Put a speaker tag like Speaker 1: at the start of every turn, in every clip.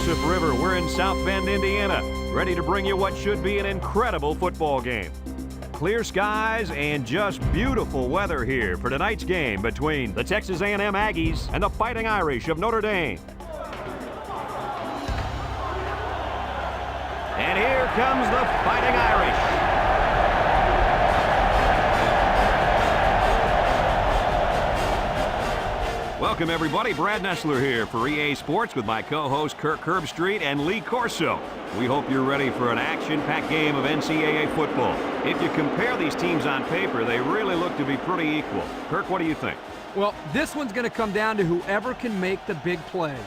Speaker 1: Joseph River. We're in South Bend, Indiana, ready to bring you what should be an incredible football game. Clear skies and just beautiful weather here for tonight's game between the Texas A&M Aggies and the Fighting Irish of Notre Dame. And here comes the Fighting Irish. Welcome, everybody. Brad Nessler here for EA Sports with my co-host Kirk Herbstreit and Lee Corso. We hope you're ready for an action-packed game of NCAA football. If you compare these teams on paper, they really look to be pretty equal. Kirk, what do you think?
Speaker 2: Well, this one's going to come down to whoever can make the big plays.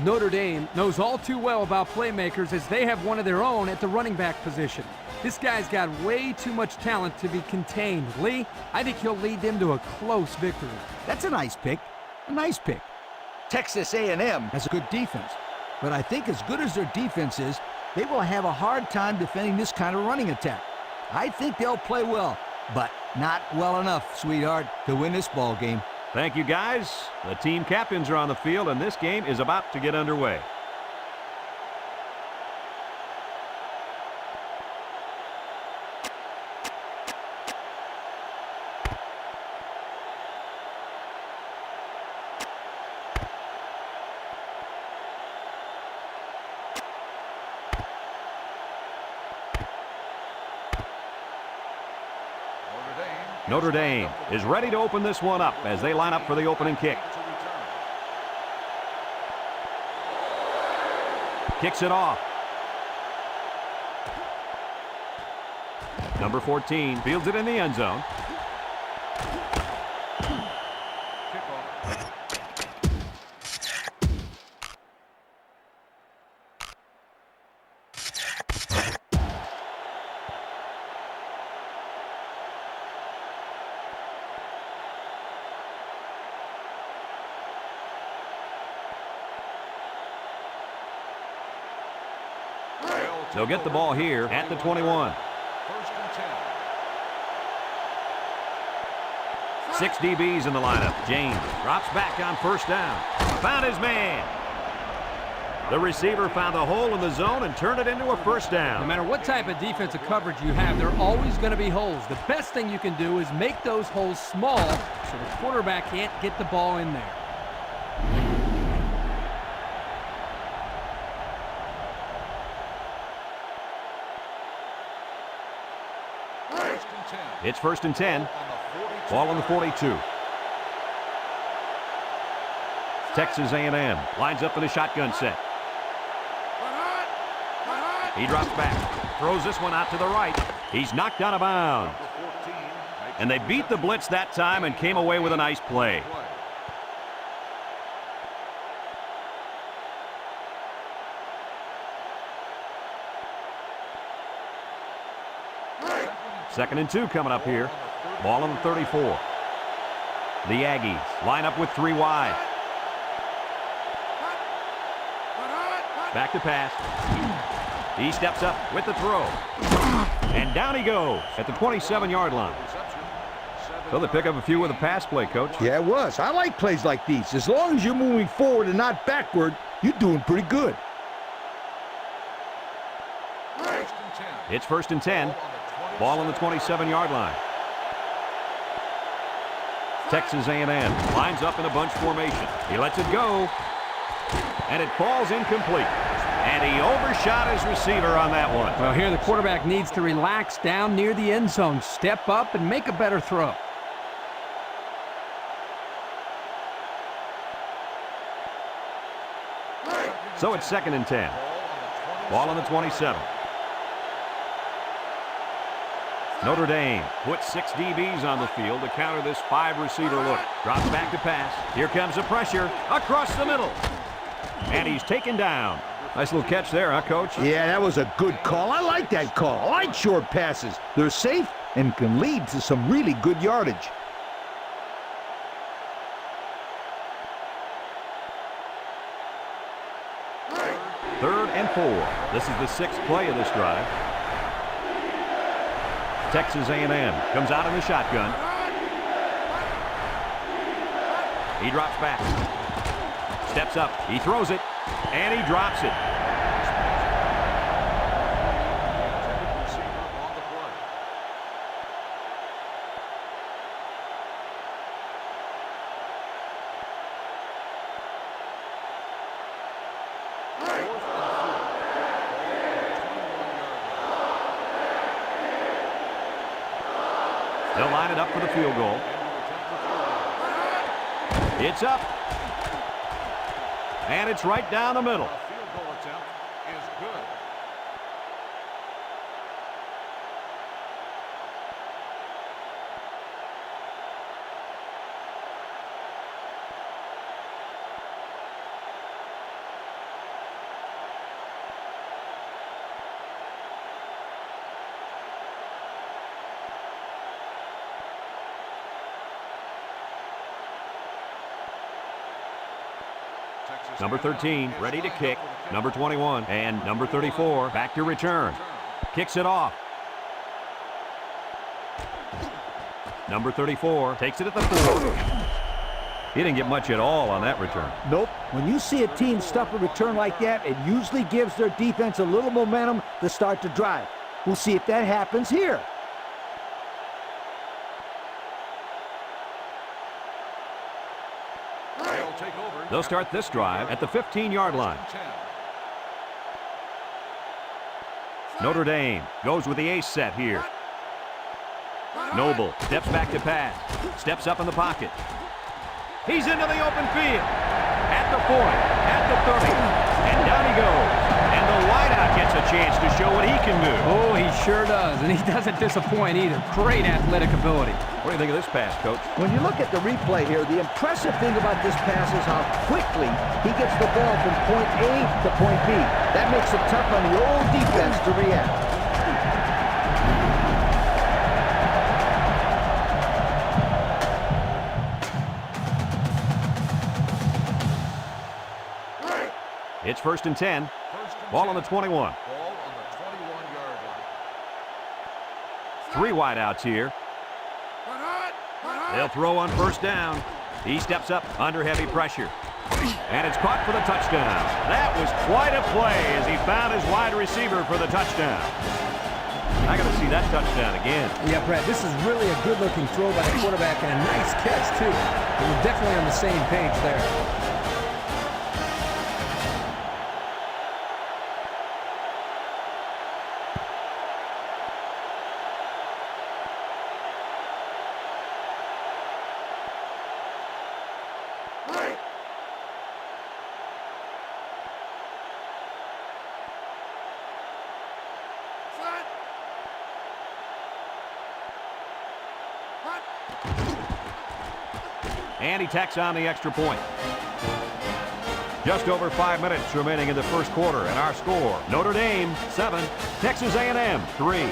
Speaker 2: Notre Dame knows all too well about playmakers as they have one of their own at the running back position. This guy's got way too much talent to be contained. Lee, I think he'll lead them to a close victory.
Speaker 3: That's a nice pick. A nice pick. Texas A&M has a good defense, but I think as good as their defense is, they will have a hard time defending this kind of running attack. I think they'll play well, but not well enough, sweetheart, to win this ball game.
Speaker 1: Thank you, guys. The team captains are on the field, and this game is about to get underway. Notre Dame is ready to open this one up as they line up for the opening kick. Kicks it off. Number 14 fields it in the end zone. They'll get the ball here at the 21. 6 DBs in the lineup. James drops back on first down. Found his man. The receiver found the hole in the zone and turned it into a first down.
Speaker 2: No matter what type of defensive coverage you have, there are always going to be holes. The best thing you can do is make those holes small so the quarterback can't get the ball in there.
Speaker 1: It's 1st and 10. Ball on the 42. Texas A&M lines up in a shotgun set. He drops back. Throws this one out to the right. He's knocked out of bounds. And they beat the blitz that time and came away with a nice play. Second and 2 coming up here. Ball on the 34. The Aggies line up with 3 wide. Back to pass. He steps up with the throw. And down he goes at the 27-yard line. So they pick up a few with a pass play, Coach.
Speaker 3: Yeah, it was. I like plays like these. As long as you're moving forward and not backward, you're doing pretty good.
Speaker 1: It's 1st and 10. Ball on the 27-yard line. Texas A&M lines up in a bunch formation. He lets it go, and it falls incomplete. And he overshot his receiver on that one.
Speaker 2: Well, here the quarterback needs to relax down near the end zone, step up, and make a better throw.
Speaker 1: So it's 2nd and 10. Ball on the 27. Notre Dame puts 6 DBs on the field to counter this 5-receiver look. Drops back to pass. Here comes the pressure across the middle. And he's taken down. Nice little catch there, huh, Coach?
Speaker 3: Yeah, that was a good call. I like that call. I like short passes. They're safe and can lead to some really good yardage.
Speaker 1: Third and 4. This is the 6th play of this drive. Texas A&M comes out in the shotgun. He drops back. Steps up. He throws it. And he drops it. They'll line it up for the field goal. It's up. And it's right down the middle.
Speaker 4: Field goal attempt is good.
Speaker 1: Number 13, ready to kick. Number 21 and number 34, back to return. Kicks it off. Number 34 takes it at the 4. He didn't get much at all on that return.
Speaker 3: Nope. When you see a team stuff a return like that, it usually gives their defense a little momentum to start the drive. We'll see if that happens here.
Speaker 1: They'll start this drive at the 15-yard line. Notre Dame goes with the ace set here. Noble steps back to pass. Steps up in the pocket. He's into the open field. At the 40, at the 30, and down he goes. And the wideout gets a chance to show what he can do.
Speaker 2: Oh, he sure does, and he doesn't disappoint either. Great athletic ability.
Speaker 1: What do you think of this pass, Coach?
Speaker 3: When you look at the replay here, the impressive thing about this pass is how quickly he gets the ball from point A to point B. That makes it tough on the old defense to react.
Speaker 1: It's 1st and 10. Ball on the 21.
Speaker 4: Ball on the 21-yard line.
Speaker 1: 3 wideouts here. They'll throw on 1st down. He steps up under heavy pressure. And it's caught for the touchdown. That was quite a play as he found his wide receiver for the touchdown. I got to see that touchdown again.
Speaker 2: Yeah, Brad, this is really a good-looking throw by the quarterback and a nice catch, too. And we're definitely on the same page there.
Speaker 1: And he tacks on the extra point. Just over 5 minutes remaining in the first quarter, and our score, Notre Dame 7, Texas A&M 3.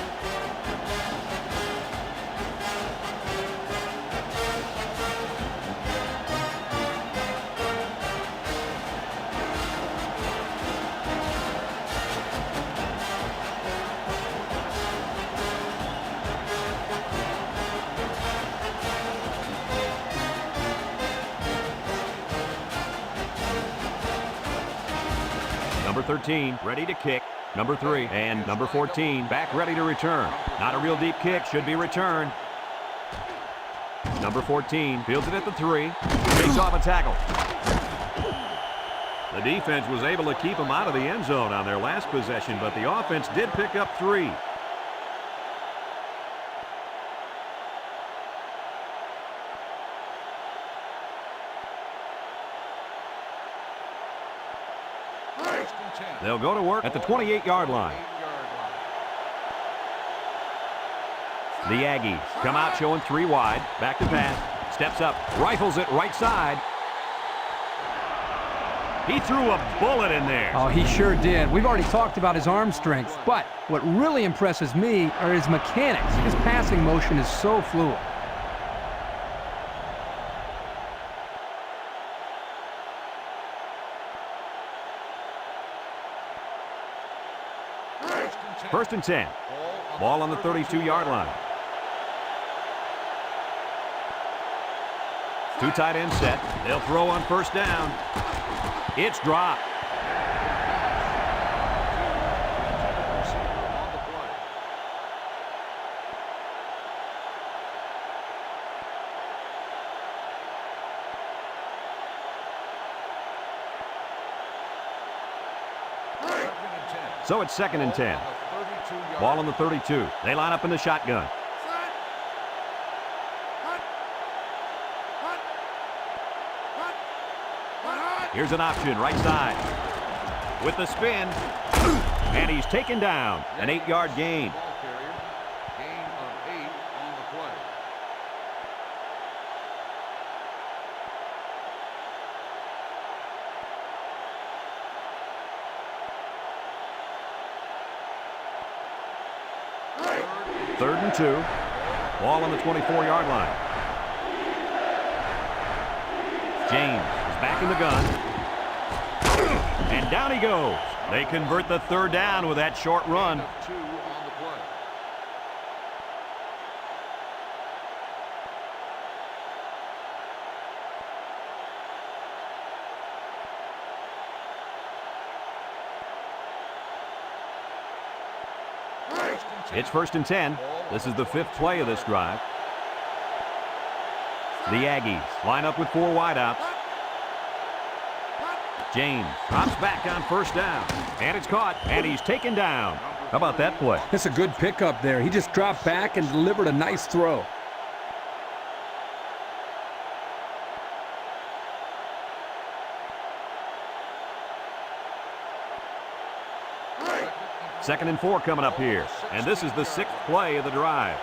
Speaker 1: Number 13, ready to kick. Number 3 and number 14, back ready to return. Not a real deep kick, should be returned. Number 14 fields it at the 3. Takes off a tackle. The defense was able to keep him out of the end zone on their last possession, but the offense did pick up 3. They'll go to work at the 28-yard line. The Aggies come out showing 3 wide. Back to pass. Steps up. Rifles it right side. He threw a bullet in there.
Speaker 2: Oh, he sure did. We've already talked about his arm strength, but what really impresses me are his mechanics. His passing motion is so fluid.
Speaker 1: First and 10. Ball on the 32-yard line. 2 tight ends set. They'll throw on 1st down. It's dropped. So it's 2nd and 10. Ball on the 32. They line up in the shotgun. Here's an option, right side. With the spin. And he's taken down. An 8-yard gain.
Speaker 4: Ball carrier. Gain of 8 on the play.
Speaker 1: Third and 2. Ball on the 24-yard line. James is back in the gun. And down he goes. They convert the third down with that short run.
Speaker 4: Gain of 2 on the play.
Speaker 1: It's 1st and 10. This is the 5th play of this drive. The Aggies line up with 4 wideouts. James drops back on 1st down. And it's caught. And he's taken down. How about that play?
Speaker 2: That's a good pickup there. He just dropped back and delivered a nice throw.
Speaker 1: Second and 4 coming up here. And this is the 6th play of the drive.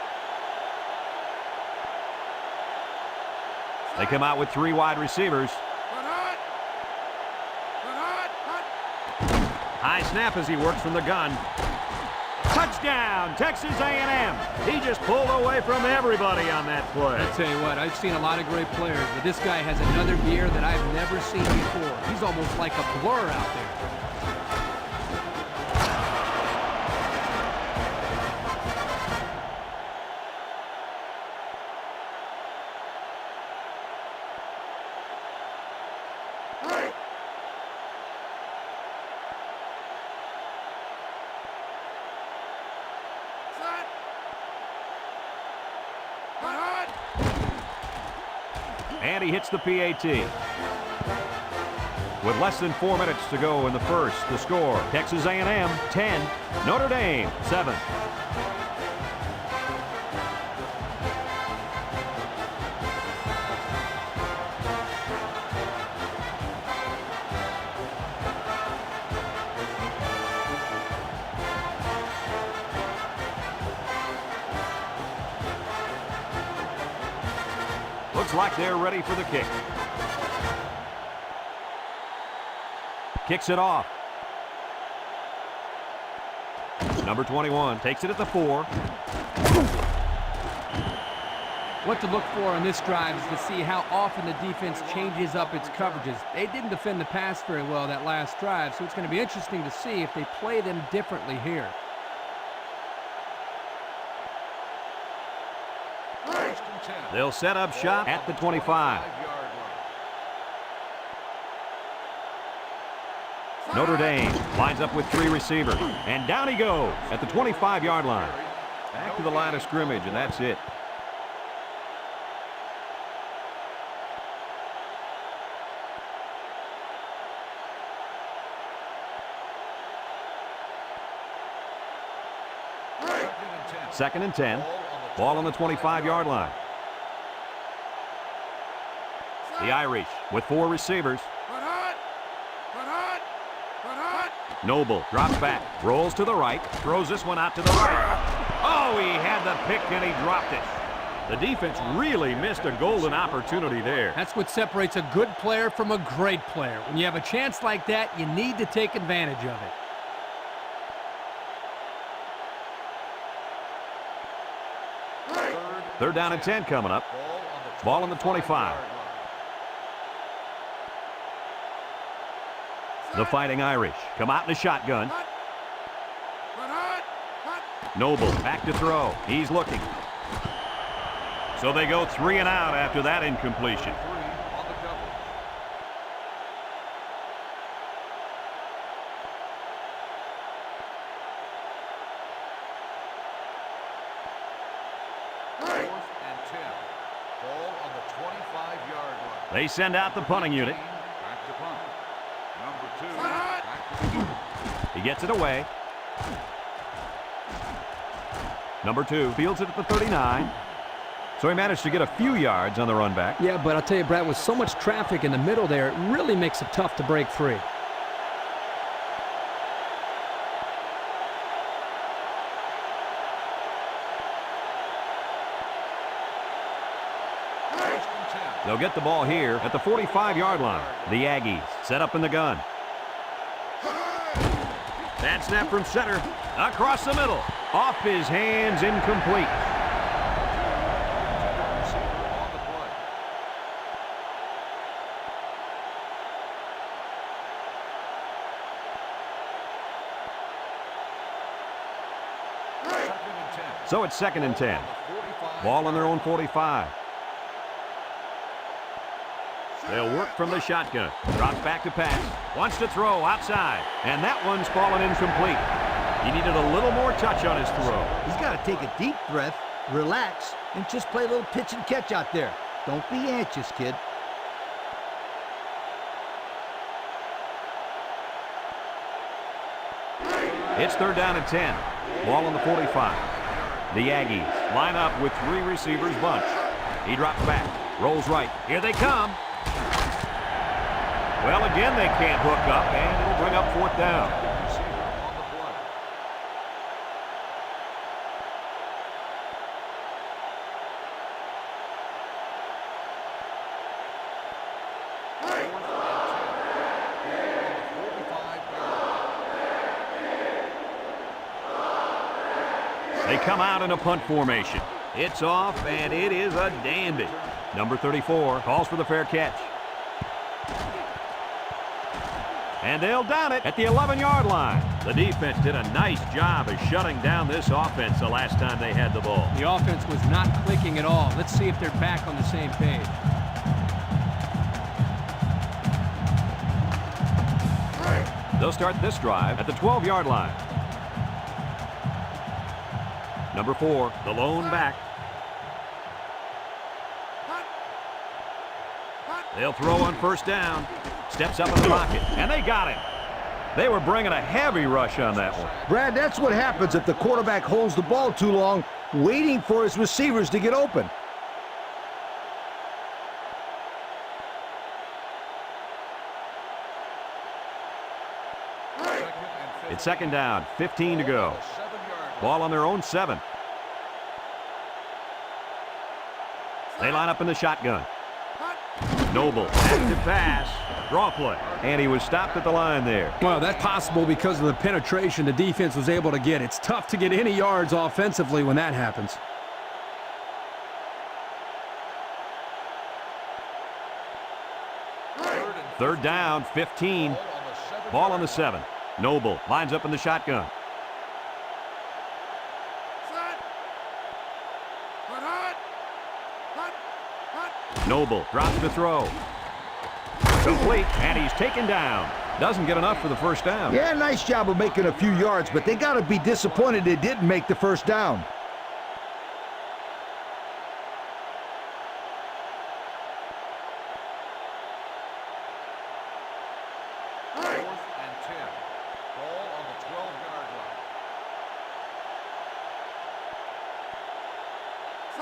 Speaker 1: They come out with 3 wide receivers. High snap as he works from the gun. Touchdown, Texas A&M. He just pulled away from everybody on that play.
Speaker 2: I tell you what, I've seen a lot of great players, but this guy has another gear that I've never seen before. He's almost like a blur out there.
Speaker 1: And he hits the PAT. With less than 4 minutes to go in the first, the score, Texas A&M 10, Notre Dame 7. Looks like they're ready for the kick. Kicks it off. Number 21 takes it at the 4.
Speaker 2: What to look for on this drive is to see how often the defense changes up its coverages. They didn't defend the pass very well that last drive, so it's going to be interesting to see if they play them differently here.
Speaker 1: They'll set up shop at the 25. Notre Dame lines up with 3 receivers. And down he goes at the 25-yard line. Back to the line of scrimmage, and that's it. Second and 10. Ball on the 25-yard line. The Irish with 4 receivers. Noble drops back, rolls to the right, throws this one out to the right. Oh, he had the pick and he dropped it. The defense really missed a golden opportunity there.
Speaker 2: That's what separates a good player from a great player. When you have a chance like that, you need to take advantage of it.
Speaker 1: Third down and 10 coming up. Ball on the 25. The Fighting Irish come out in a shotgun. Noble back to throw. He's looking. So they go 3 and out after that incompletion. They send out the punting unit. He gets it away. Number 2 fields it at the 39. So he managed to get a few yards on the run back.
Speaker 2: Yeah, but I'll tell you, Brad, with so much traffic in the middle there, it really makes it tough to break free.
Speaker 1: They'll get the ball here at the 45-yard line. The Aggies set up in the gun. Bad snap from center. Across the middle. Off his hands, incomplete. So it's 2nd and 10. Ball on their own 45. They'll work from the shotgun. Drops back to pass. Wants to throw outside. And that one's fallen incomplete. He needed a little more touch on his throw.
Speaker 3: He's got to take a deep breath, relax, and just play a little pitch and catch out there. Don't be anxious, kid.
Speaker 1: It's 3rd down and 10. Ball on the 45. The Aggies line up with 3 receivers bunch. He drops back. Rolls right. Here they come. Well, again, they can't hook up, and it'll bring up 4th down. They come out in a punt formation. It's off, and it is a dandy. Number 34 calls for the fair catch. And they'll down it at the 11-yard line. The defense did a nice job of shutting down this offense the last time they had the ball.
Speaker 2: The offense was not clicking at all. Let's see if they're back on the same page.
Speaker 1: They'll start this drive at the 12-yard line. Number 4, the lone back. They'll throw on 1st down. Steps up in the pocket, and they got him. They were bringing a heavy rush on that one.
Speaker 3: Brad, that's what happens if the quarterback holds the ball too long, waiting for his receivers to get open.
Speaker 1: It's 2nd down, 15 to go. Ball on their own 7. They line up in the shotgun. Noble, active pass, draw play. And he was stopped at the line there.
Speaker 2: Well, that's possible because of the penetration the defense was able to get. It's tough to get any yards offensively when that happens.
Speaker 1: Third down, 15. Ball on the 7. Noble lines up in the shotgun. Noble drops to throw. Complete, and he's taken down. Doesn't get enough for the 1st down.
Speaker 3: Yeah, nice job of making a few yards, but they got to be disappointed they didn't make the 1st down.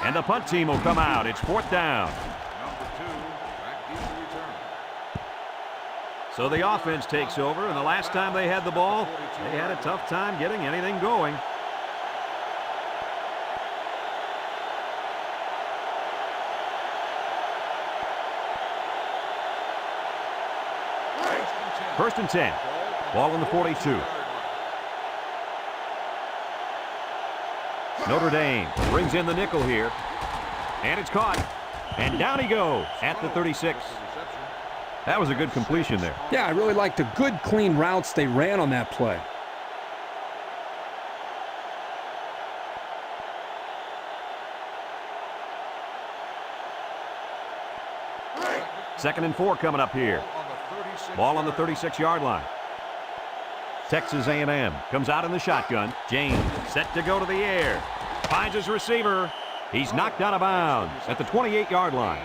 Speaker 1: And the punt team will come out. It's 4th down. So the offense takes over, and the last time they had the ball, they had a tough time getting anything going. First and 10. Ball on the 42. Notre Dame brings in the nickel here. And it's caught. And down he goes at the 36. That was a good completion there.
Speaker 2: Yeah, I really liked the good, clean routes they ran on that play.
Speaker 1: Second and 4 coming up here. Ball on the 36-yard line. Texas A&M comes out in the shotgun. James set to go to the air. Finds his receiver. He's knocked out of bounds at the 28-yard line.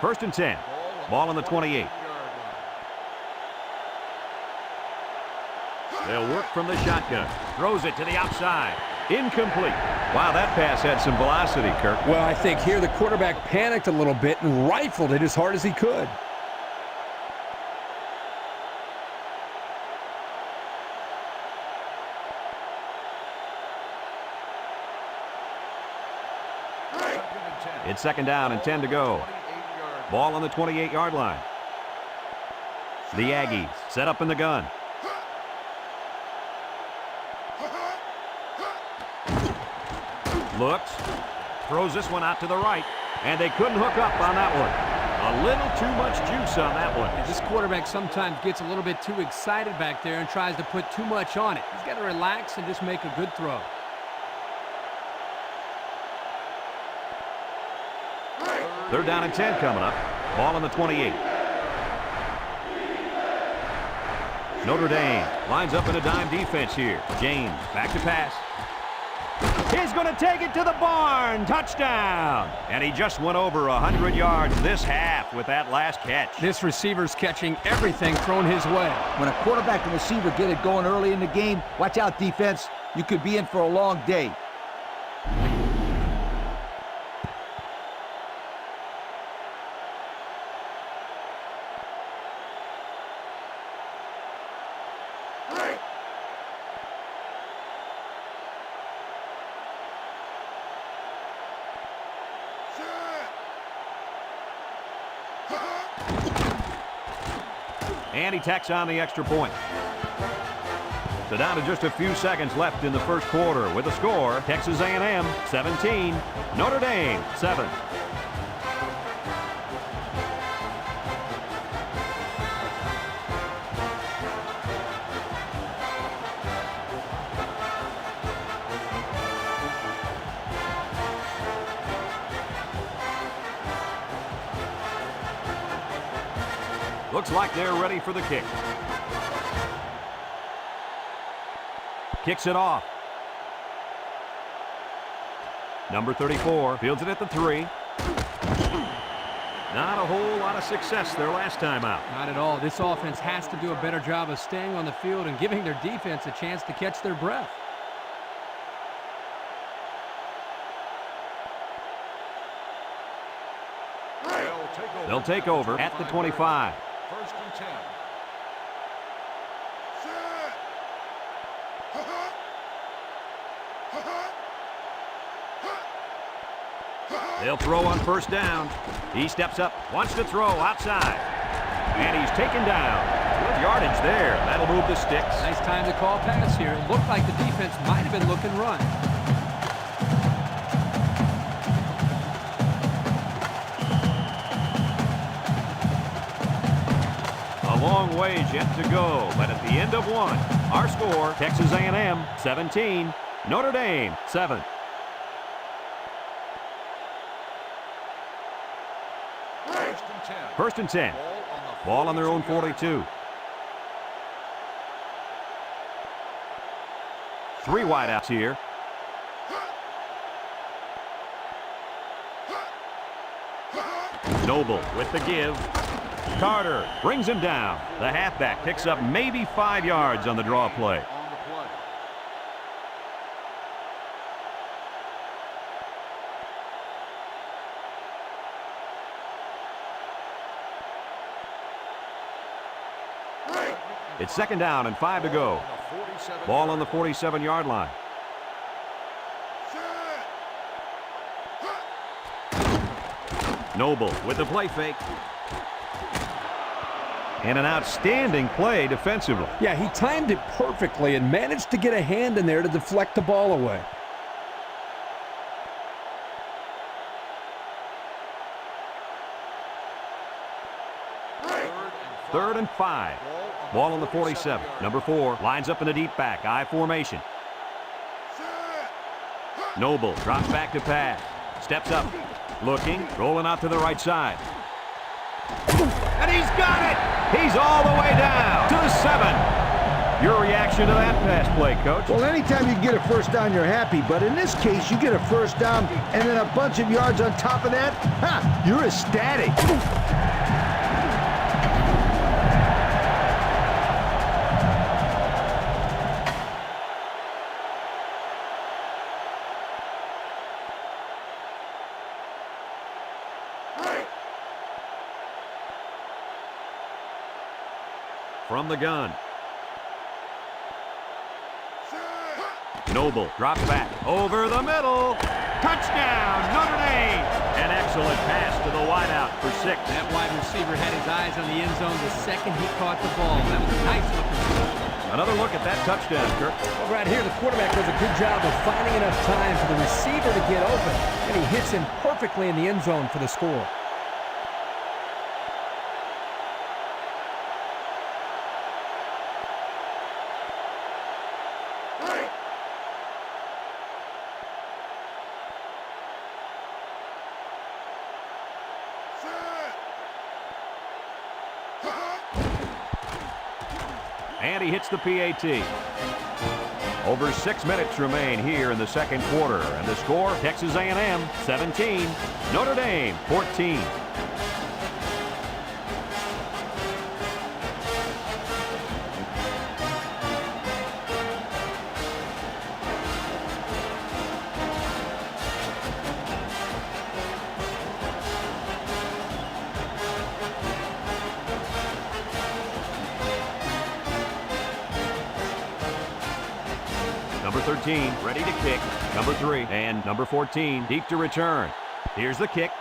Speaker 1: First and 10. Ball on the 28. They'll work from the shotgun. Throws it to the outside. Incomplete. Wow, that pass had some velocity, Kirk.
Speaker 2: Well, I think here the quarterback panicked a little bit and rifled it as hard as he could.
Speaker 1: It's second down and 10 to go. Ball on the 28-yard line. The Aggies set up in the gun. Looks, throws this one out to the right, and they couldn't hook up on that one. A little too much juice on that one.
Speaker 2: This quarterback sometimes gets a little bit too excited back there and tries to put too much on it. He's got to relax and just make a good throw.
Speaker 1: Third down and 10 coming up. Ball on the 28. Notre Dame lines up in a dime defense here. James back to pass. He's going to take it to the barn. Touchdown. And he just went over 100 yards this half with that last catch.
Speaker 2: This receiver's catching everything thrown his way.
Speaker 3: When a quarterback and receiver get it going early in the game, watch out, defense. You could be in for a long day.
Speaker 1: And he tacks on the extra point. So down to just a few seconds left in the first quarter with a score, Texas A&M 17, Notre Dame 7. Looks like they're ready for the kick. Kicks it off. Number 34 fields it at the 3. Not a whole lot of success their last time out.
Speaker 2: Not at all. This offense has to do a better job of staying on the field and giving their defense a chance to catch their breath.
Speaker 1: They'll take over at the 25.
Speaker 4: First and 10.
Speaker 1: They'll throw on first down. He steps up, wants to throw outside. And he's taken down. Good yardage there. That'll move the sticks.
Speaker 2: Nice time to call pass here. It looked like the defense might have been looking run.
Speaker 1: A long ways yet to go, but at the end of one, our score, Texas A&M 17, Notre Dame 7. First and 10. Ball on their own 42. 3 wideouts here. Noble with the give. Carter brings him down. The halfback picks up maybe 5 yards on the draw play.
Speaker 4: On the play.
Speaker 1: It's second down and 5 to go. Ball on the 47-yard line. Noble with the play fake. And an outstanding play defensively.
Speaker 2: Yeah, he timed it perfectly and managed to get a hand in there to deflect the ball away.
Speaker 1: Third and 5. Ball on the 47. Number 4 lines up in a deep back, I formation. Noble drops back to pass. Steps up. Looking, rolling out to the right side. And he's got it! He's all the way down to the 7. Your reaction to that pass play, Coach?
Speaker 3: Well, anytime you get a first down, you're happy. But in this case, you get a first down and then a bunch of yards on top of that. Ha! You're ecstatic.
Speaker 1: From the gun. Noble drops back over the middle. Touchdown, Notre Dame! An excellent pass to the wideout for 6.
Speaker 2: That wide receiver had his eyes on the end zone the second he caught the ball. That was a nice looking throw.
Speaker 1: Another look at that touchdown, Kirk.
Speaker 5: Well, right here, the quarterback does a good job of finding enough time for the receiver to get open, and he hits him perfectly in the end zone for the score.
Speaker 1: And he hits the PAT. Over 6 minutes remain here in the second quarter. And the score, Texas A&M 17, Notre Dame 14. Number 13, ready to kick. Number 3, and number 14, deep to return. Here's the kick.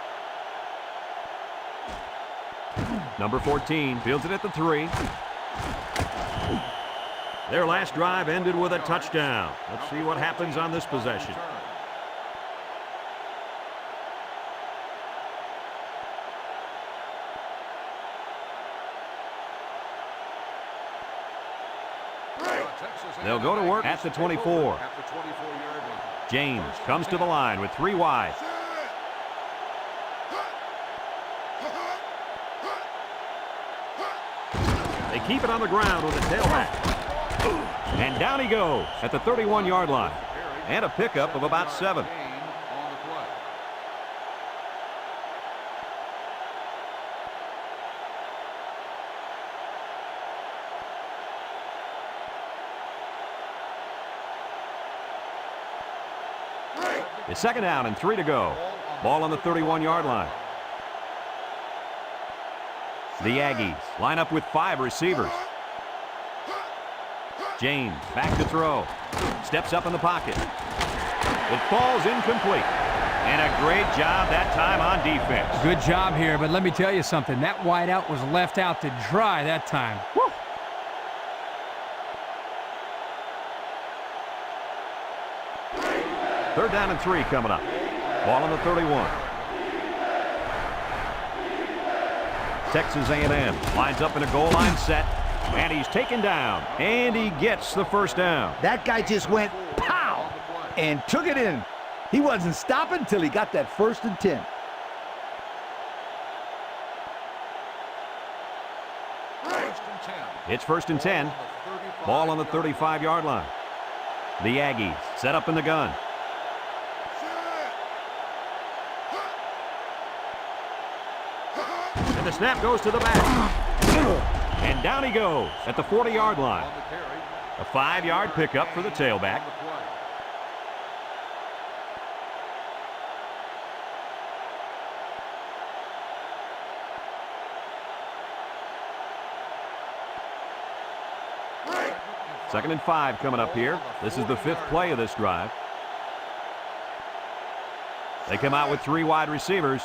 Speaker 1: Number 14 fields it at the 3. Their last drive ended with a touchdown. Let's see what happens on this possession. They'll go to work at the 24. James comes to the line with 3 wide. They keep it on the ground with a tailback. And down he goes at the 31-yard line. And a pickup of about 7. It's second down and 3 to go. Ball on the 31-yard line. The Aggies line up with 5 receivers. James back to throw. Steps up in the pocket. It falls incomplete. And a great job that time on defense.
Speaker 2: Good job here, but let me tell you something. That wideout was left out to dry that time. Woo!
Speaker 1: Third down and 3 coming up. Ball on the 31. Texas A&M lines up in a goal line set. And he's taken down. And he gets the first down.
Speaker 3: That guy just went pow and took it in. He wasn't stopping until he got that 1st and 10.
Speaker 1: It's 1st and 10. Ball on the 35-yard line. The Aggies set up in the gun. And the snap goes to the back. And down he goes at the 40-yard line. A 5-yard pickup for the tailback. Second and 5 coming up here. This is the 5th play of this drive. They come out with 3 wide receivers.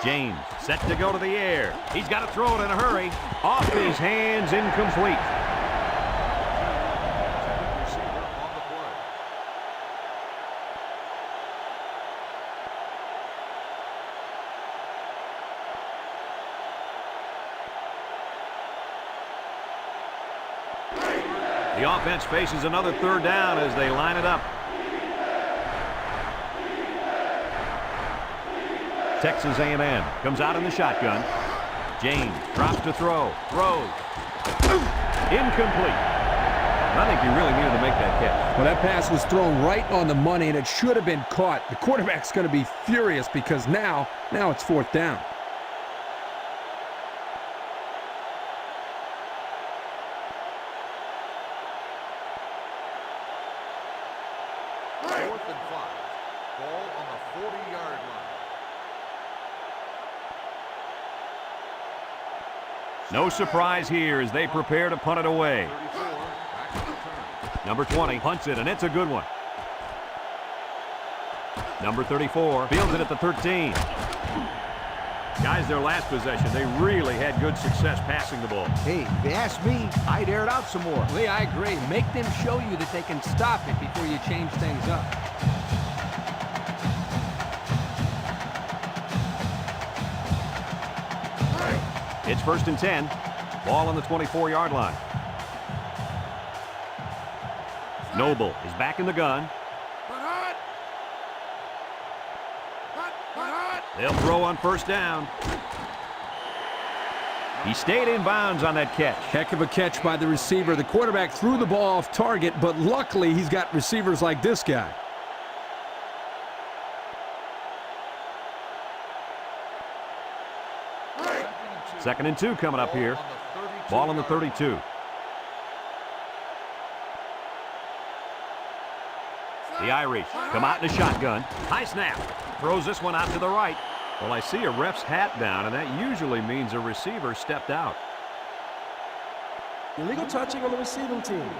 Speaker 1: James set to go to the air. He's got to throw it in a hurry. Off his hands, incomplete. The offense faces another 3rd down as they line it up. Texas A&M comes out in the shotgun. James drops to throw. Throws. Incomplete. I think he really needed to make that catch.
Speaker 5: Well, that pass was thrown right on the money, and it should have been caught. The quarterback's going to be furious because now it's 4th down.
Speaker 4: Ball on the 40-yard line.
Speaker 1: No surprise here as they prepare to punt it away.
Speaker 4: 34, back to return.
Speaker 1: Number 20 punts it, and it's a good one. Number 34 fields it at the 13. Guys, their last possession, they really had good success passing the ball.
Speaker 3: Hey, if you ask me, I'd air it out some more.
Speaker 2: Lee, I agree. Make them show you that they can stop it before you change things up.
Speaker 1: It's 1st and 10. Ball on the 24-yard line. Noble is back in the gun. They'll throw on 1st down. He stayed in bounds on that catch.
Speaker 5: Heck of a catch by the receiver. The quarterback threw the ball off target, but luckily he's got receivers like this guy.
Speaker 1: Second and 2 coming up here. Ball on the 32. The Irish come out in a shotgun. High snap. Throws this one out to the right. Well, I see a ref's hat down, and that usually means a receiver stepped out.
Speaker 6: Illegal touching on the receiving team.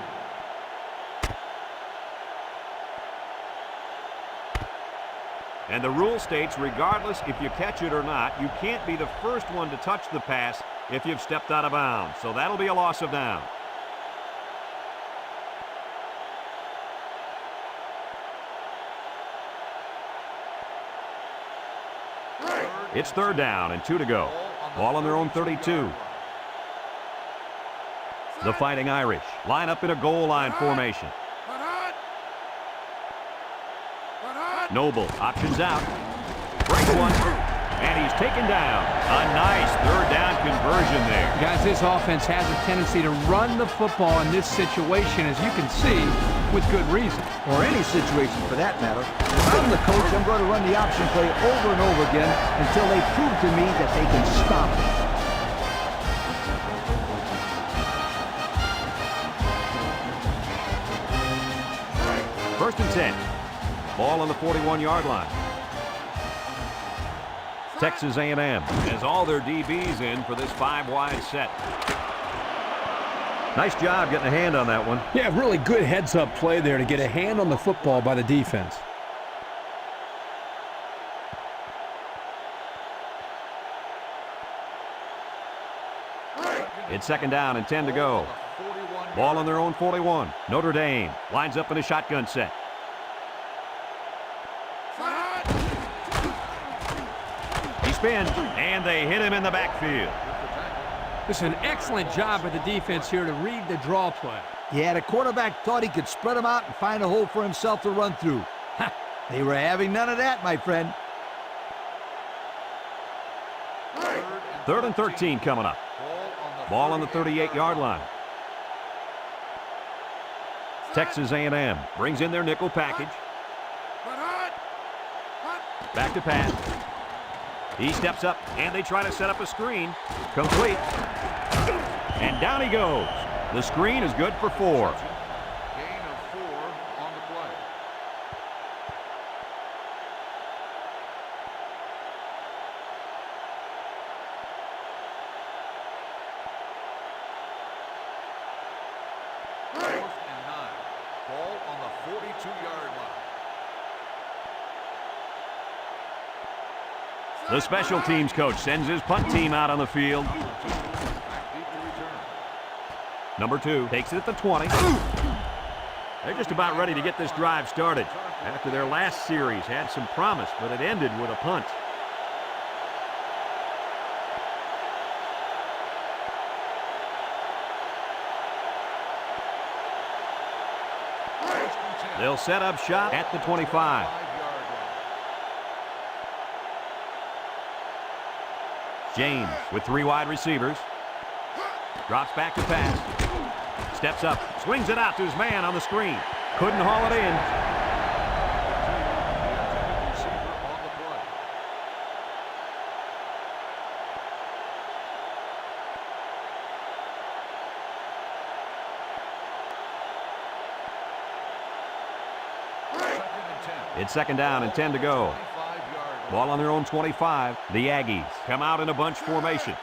Speaker 1: And the rule states, regardless if you catch it or not, you can't be the first one to touch the pass if you've stepped out of bounds. So that'll be a loss of down. It's 3rd down and 2 to go. Ball on their own 32. The Fighting Irish line up in a goal line formation. Noble options out. Breaks one. And he's taken down. A nice 3rd down conversion there.
Speaker 2: Guys, this offense has a tendency to run the football in this situation, as you can see, with good reason.
Speaker 3: Or any situation for that matter. If I'm the coach, I'm going to run the option play over and over again until they prove to me that they can stop it.
Speaker 1: First and 10. Ball on the 41-yard line. Texas A&M has all their DBs in for this 5-wide set. Nice job getting a hand on that one.
Speaker 5: Yeah, really good heads-up play there to get a hand on the football by the defense.
Speaker 1: It's 2nd down and 10 to go. Ball on their own 41. Notre Dame lines up in a shotgun set. He spins, and they hit him in the backfield.
Speaker 2: This is an excellent job by the defense here to read the draw play.
Speaker 3: Yeah, the quarterback thought he could spread them out and find a hole for himself to run through. Ha! They were having none of that, my friend.
Speaker 1: 3rd and 13 coming up. Ball on the 38-yard line. Texas A&M brings in their nickel package. Back to pass. He steps up, and they try to set up a screen. Complete. And down he goes. The screen is good for 4.
Speaker 4: Gain of 4 on the play. Fourth and 9. Ball on the 42-yard line.
Speaker 1: The special teams coach sends his punt team out on the field.
Speaker 4: Back deep to return.
Speaker 1: Number 2 takes it at the 20. They're just about ready to get this drive started. After their last series had some promise, but it ended with a punt. They'll set up shop at the 25. James with 3 wide receivers. Drops back to pass. Steps up, swings it out to his man on the screen. Couldn't haul it in.
Speaker 4: Receiver on the play. Second and 10.
Speaker 1: It's second down and 10 to go.
Speaker 4: 25-yard
Speaker 1: Ball on their own 25. The Aggies come out in a bunch formation.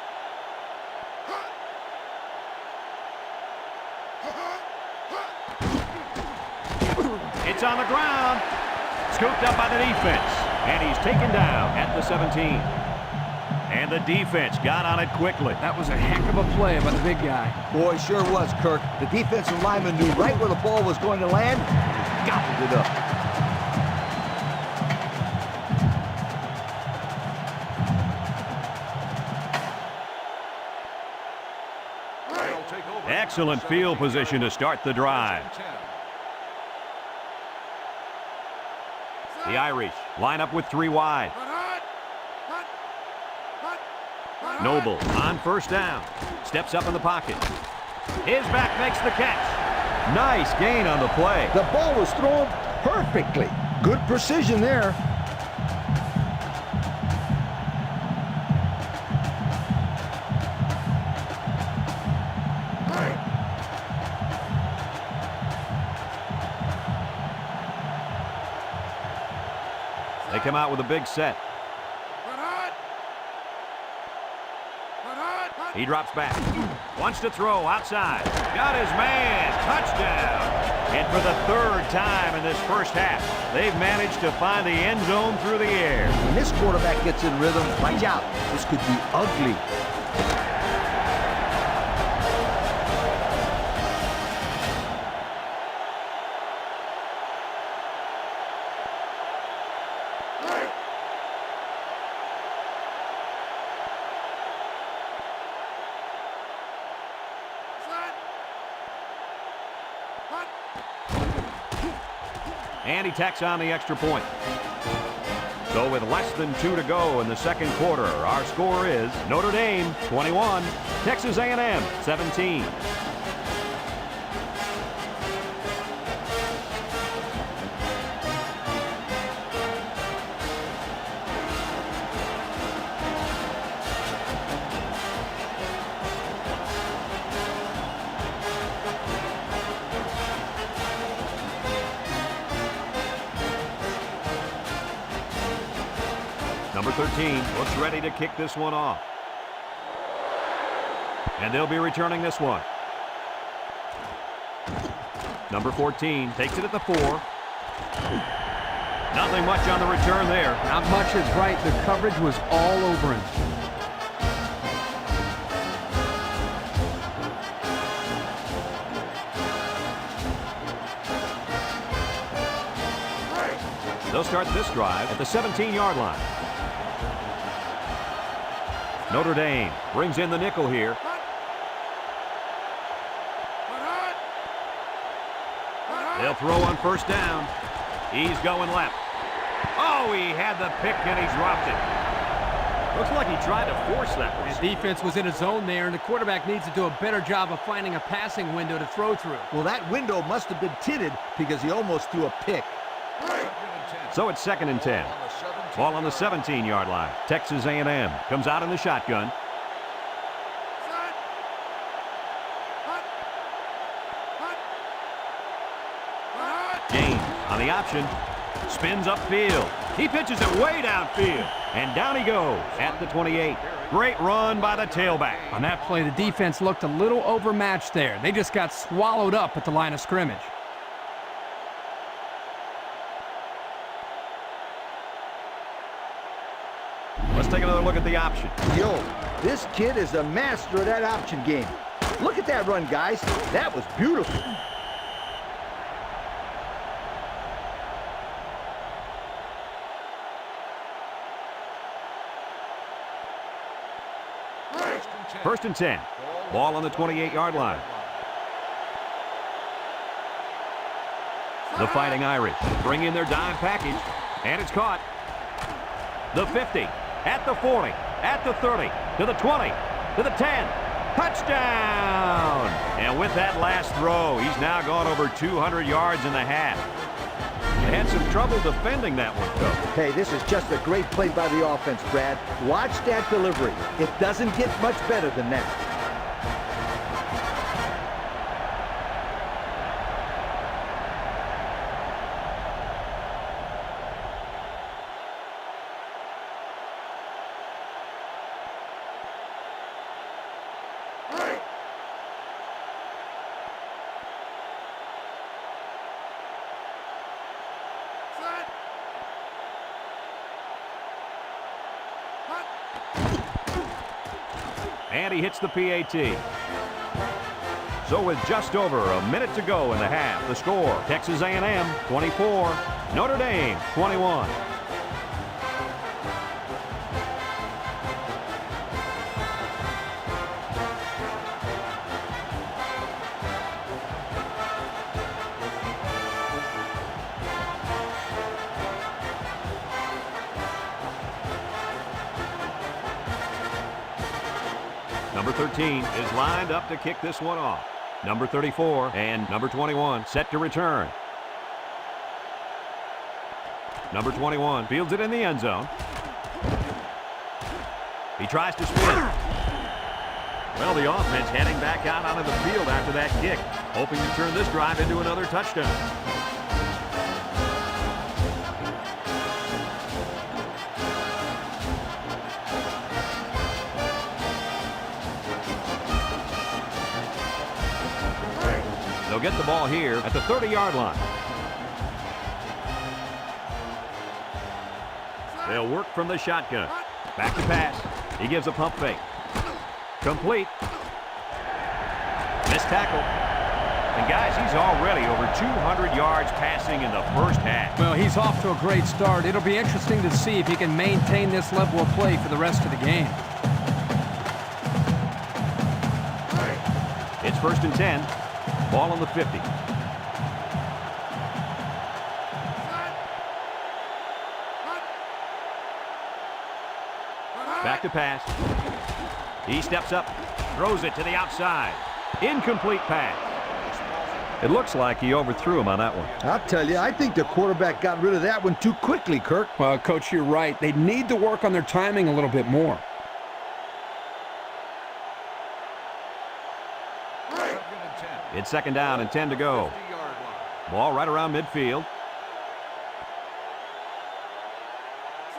Speaker 1: It's on the ground. Scooped up by the defense. And he's taken down at the 17. And the defense got on it quickly.
Speaker 2: That was a heck of a play by the big guy.
Speaker 3: Boy, sure was, Kirk. The defensive lineman knew right where the ball was going to land. Gobbled it up.
Speaker 1: Excellent field position to start the drive. The Irish line up with 3 wide. Noble on first down. Steps up in the pocket. His back makes the catch. Nice gain on the play.
Speaker 3: The ball was thrown perfectly. Good precision there.
Speaker 1: They come out with a big set. He drops back. Wants to throw outside. Got his man. Touchdown. And for the 3rd time in this first half, they've managed to find the end zone through the air.
Speaker 3: When this quarterback gets in rhythm, watch out. This could be ugly.
Speaker 1: And he tacks on the extra point. So with less than 2 to go in the second quarter, our score is Notre Dame 21, Texas A&M 17. Number 13 looks ready to kick this one off. And they'll be returning this one. Number 14 takes it at the 4. Nothing much on the return there.
Speaker 2: Not much is right. The coverage was all over him.
Speaker 1: They'll start this drive at the 17-yard line. Notre Dame brings in the nickel here. They'll throw on first down. He's going left. Oh, he had the pick and he dropped it. Looks like he tried to force that one.
Speaker 2: The defense was in a zone there, and the quarterback needs to do a better job of finding a passing window to throw through.
Speaker 3: Well, that window must have been tinted because he almost threw a pick.
Speaker 1: So it's second and 10. Ball on the 17-yard line. Texas A&M comes out in the shotgun. James on the option. Spins upfield. He pitches it way downfield. And down he goes at the 28. Great run by the tailback.
Speaker 2: On that play, the defense looked a little overmatched there. They just got swallowed up at the line of scrimmage.
Speaker 1: Let's take another look at the option.
Speaker 3: Yo, this kid is a master of that option game. Look at that run, guys. That was beautiful.
Speaker 1: First and 10. Ball on the 28-yard line. The Fighting Irish bring in their dime package, and it's caught. The 50, at the 40, at the 30, to the 20, to the 10. Touchdown! And with that last throw, he's now gone over 200 yards in the half. They had some trouble defending that one, though.
Speaker 3: Hey, this is just a great play by the offense, Brad. Watch that delivery. It doesn't get much better than that.
Speaker 1: And he hits the PAT. So with just over a minute to go in the half, the score, Texas A&M 24, Notre Dame 21. Number 13 is lined up to kick this one off. Number 34 and number 21 set to return. Number 21 fields it in the end zone. He tries to spin. Well, the offense heading back out onto the field after that kick, hoping to turn this drive into another touchdown. They'll get the ball here at the 30-yard line. They'll work from the shotgun. Back to pass. He gives a pump fake. Complete. Missed tackle. And guys, he's already over 200 yards passing in the first half.
Speaker 2: Well, he's off to a great start. It'll be interesting to see if he can maintain this level of play for the rest of the game.
Speaker 1: It's 1st and 10. Ball on the 50. Back to pass. He steps up, throws it to the outside. Incomplete pass. It looks like he overthrew him on that one.
Speaker 3: I'll tell you, I think the quarterback got rid of that one too quickly, Kirk.
Speaker 5: Well, Coach, you're right. They need to work on their timing a little bit more.
Speaker 1: It's 2nd down and 10 to go. Ball right around midfield.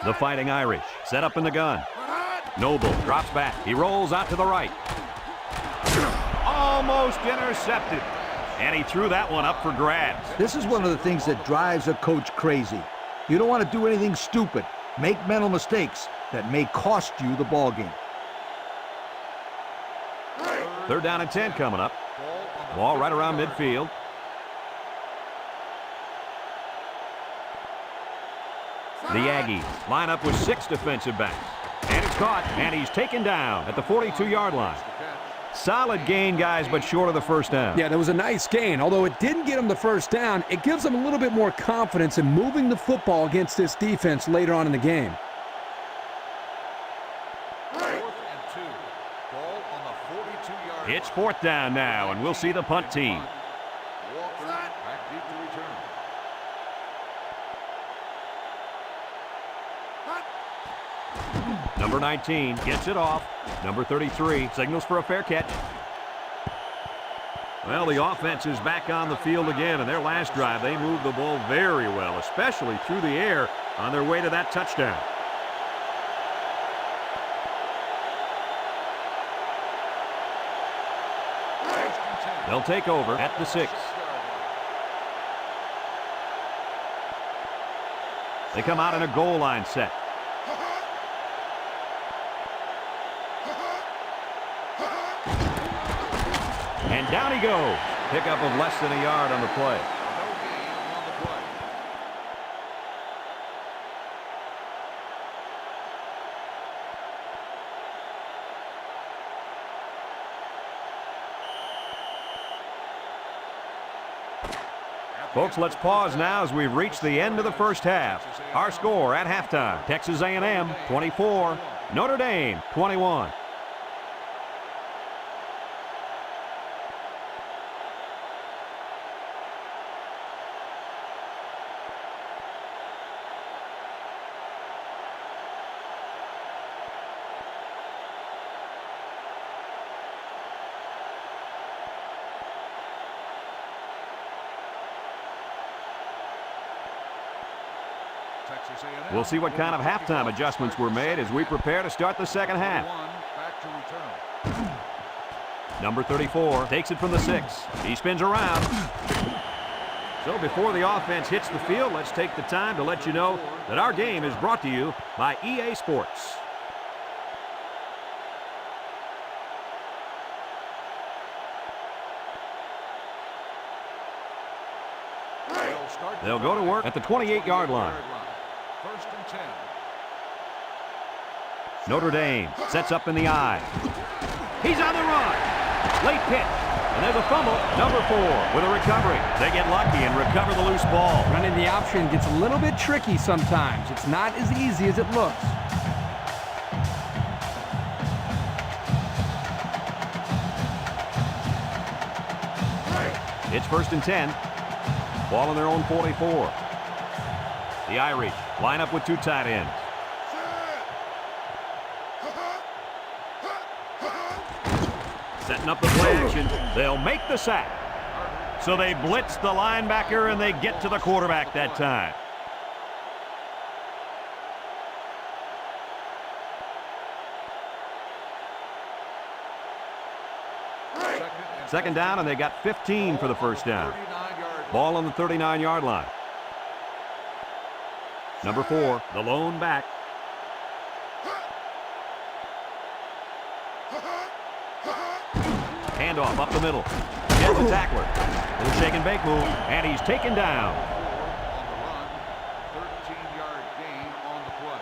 Speaker 1: The Fighting Irish set up in the gun. Noble drops back. He rolls out to the right. Almost intercepted. And he threw that one up for grabs.
Speaker 3: This is one of the things that drives a coach crazy. You don't want to do anything stupid. Make mental mistakes that may cost you the ball game.
Speaker 1: 3rd down and 10 coming up. Ball right around midfield. The Aggies line up with 6 defensive backs. And it's caught, and he's taken down at the 42-yard line. Solid gain, guys, but short of the 1st down.
Speaker 5: Yeah, that was a nice gain. Although it didn't get him the 1st down, it gives him a little bit more confidence in moving the football against this defense later on in the game.
Speaker 4: 4th and 2. Ball on the 42-yard line.
Speaker 1: It's 4th down now, and we'll see the punt team.
Speaker 4: Walker back deep to return.
Speaker 1: Number 19 gets it off. Number 33 signals for a fair catch. Well, the offense is back on the field again. In their last drive, they moved the ball very well, especially through the air on their way to that touchdown. They'll take over at the 6. They come out in a goal line set. And down he goes. Pickup of less than a yard on the play.
Speaker 4: No gain on the play.
Speaker 1: Folks, let's pause now as we've reached the end of the first half. Our score at halftime, Texas A&M 24, Notre Dame 21.
Speaker 4: Texas A&M.
Speaker 1: We'll see what kind of halftime adjustments were made as we prepare to start the second half.
Speaker 4: Back to return.
Speaker 1: Number 34 takes it from the 6. He spins around. So before the offense hits the field, let's take the time to let you know that our game is brought to you by EA Sports. They'll go to work at the 28-yard line.
Speaker 4: First and 10.
Speaker 1: Notre Dame sets up in the I. He's on the run. Late pitch. And there's a fumble. Number 4 with a recovery. They get lucky and recover the loose ball.
Speaker 2: Running the option gets a little bit tricky sometimes. It's not as easy as it looks.
Speaker 1: It's first and 10. Ball on their own 44. The Irish line up with 2 tight ends. Setting up the play action. They'll make the sack. So they blitz the linebacker and they get to the quarterback that time. Second down, and they got 15 for the first down. Ball on the 39-yard line. Number 4, the lone back. Handoff up the middle. Gets the tackler. Little shake and bake move, and he's taken down.
Speaker 4: On the run, 13-yard gain on the play.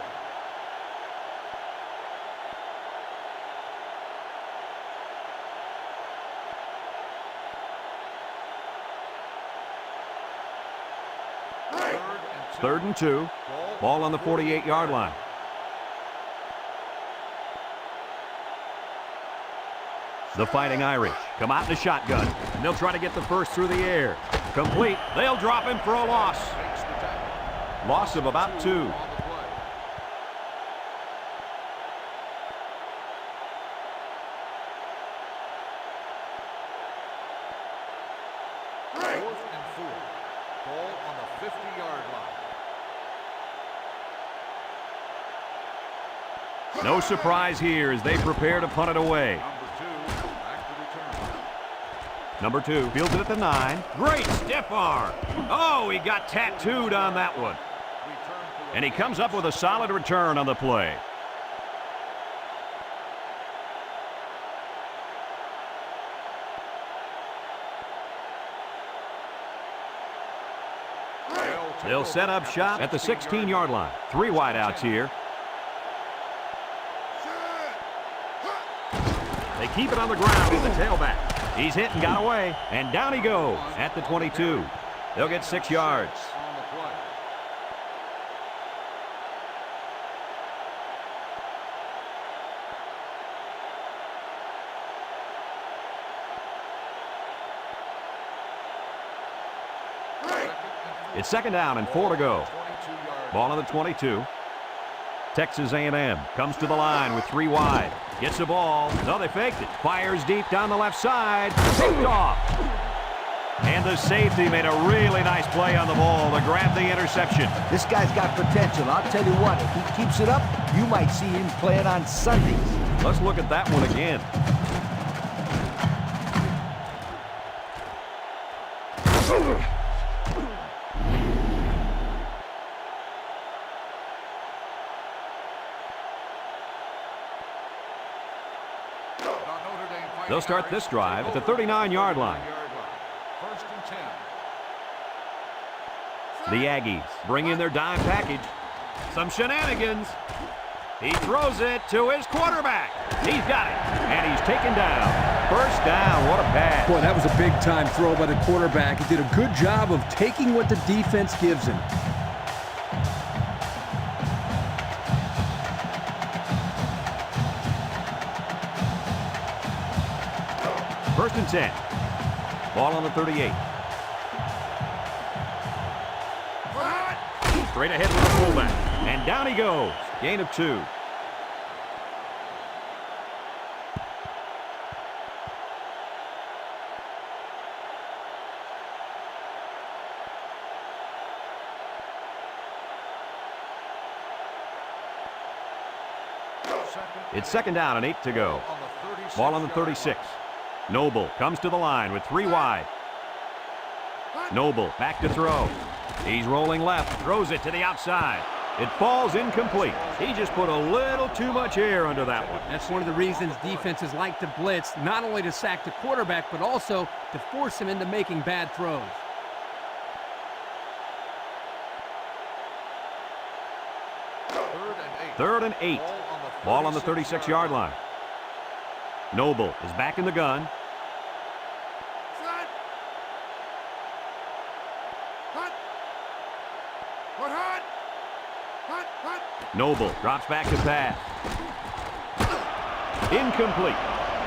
Speaker 1: Third and 2. Ball on the 48-yard line. The Fighting Irish come out in the shotgun, and they'll try to get the first through the air. Complete. They'll drop him for a loss. Loss of about 2.
Speaker 4: Fourth and 4. Ball on the 50-yard line.
Speaker 1: No surprise here as they prepare to punt it away. Number 2 fields it at the 9. Great stiff arm. Oh, he got tattooed on that one. And he comes up with a solid return on the play. They'll set up shop at the 16-yard line. 3 wideouts here. They keep it on the ground with the tailback. He's hit and got away, and down he goes at the 22. They'll get 6 yards. It's second down and 4 to go. Ball on the 22. Texas A&M comes to the line with 3 wide. Gets the ball. No, they faked it. Fires deep down the left side. Picked off. And the safety made a really nice play on the ball to grab the interception.
Speaker 3: This guy's got potential. I'll tell you what, if he keeps it up, you might see him playing on Sundays.
Speaker 1: Let's look at that one again. They'll start this drive at the 39-yard line.
Speaker 4: First and 10.
Speaker 1: The Aggies bring in their dime package. Some shenanigans. He throws it to his quarterback. He's got it, and he's taken down. First down, what a pass.
Speaker 5: Boy, that was a big-time throw by the quarterback. He did a good job of taking what the defense gives him.
Speaker 1: First and 10. Ball on the 38. Straight ahead with the fullback. And down he goes. Gain of 2. It's second down and 8 to go. Ball on the 36. Noble comes to the line with 3 wide. Noble back to throw. He's rolling left, throws it to the outside. It falls incomplete. He just put a little too much air under that one.
Speaker 2: That's one of the reasons defenses like to blitz, not only to sack the quarterback, but also to force him into making bad throws.
Speaker 1: Third and 8. Ball on the 36-yard line. Noble is back in the gun. Noble drops back to pass. Incomplete.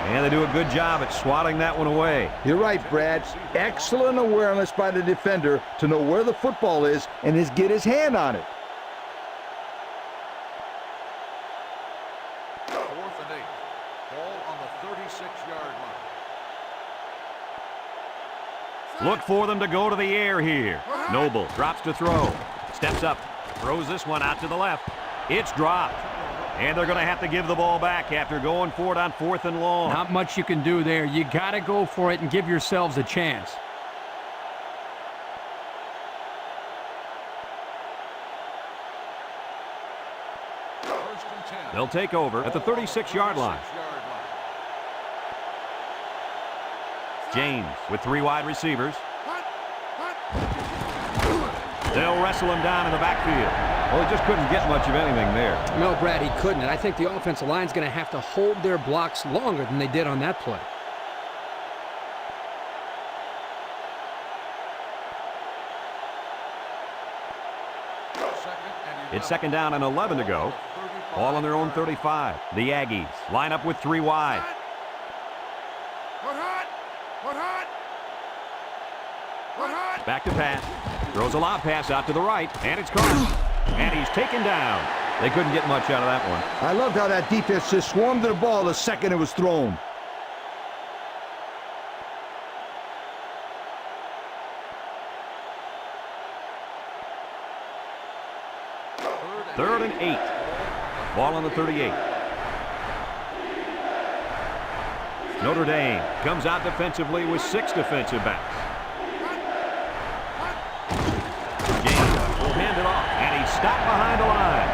Speaker 1: And they do a good job at swatting that one away.
Speaker 3: You're right, Brad. Excellent awareness by the defender to know where the football is and get his hand on it.
Speaker 4: 4th and 8. Ball on the 36-yard line.
Speaker 1: Look for them to go to the air here. Noble drops to throw. Steps up. Throws this one out to the left. It's dropped. And they're going to have to give the ball back after going for it on 4th and long.
Speaker 2: Not much you can do there. You got to go for it and give yourselves a chance.
Speaker 1: They'll take over at the 36-yard line. James with 3 wide receivers. They'll wrestle him down in the backfield. Well, he just couldn't get much of anything there.
Speaker 5: No, Brad, he couldn't. And I think the offensive line's going to have to hold their blocks longer than they did on that play.
Speaker 1: It's 2nd down and 11 to go. Ball on their own 35. The Aggies line up with 3 wide. Back to pass. Throws a lob pass out to the right, and it's caught. And he's taken down. They couldn't get much out of that one.
Speaker 3: I loved how that defense just swarmed to the ball the second it was thrown.
Speaker 1: Third and 8. Ball on the 38. Notre Dame comes out defensively with 6 defensive backs. James will hand it off, and he's stopped behind the line.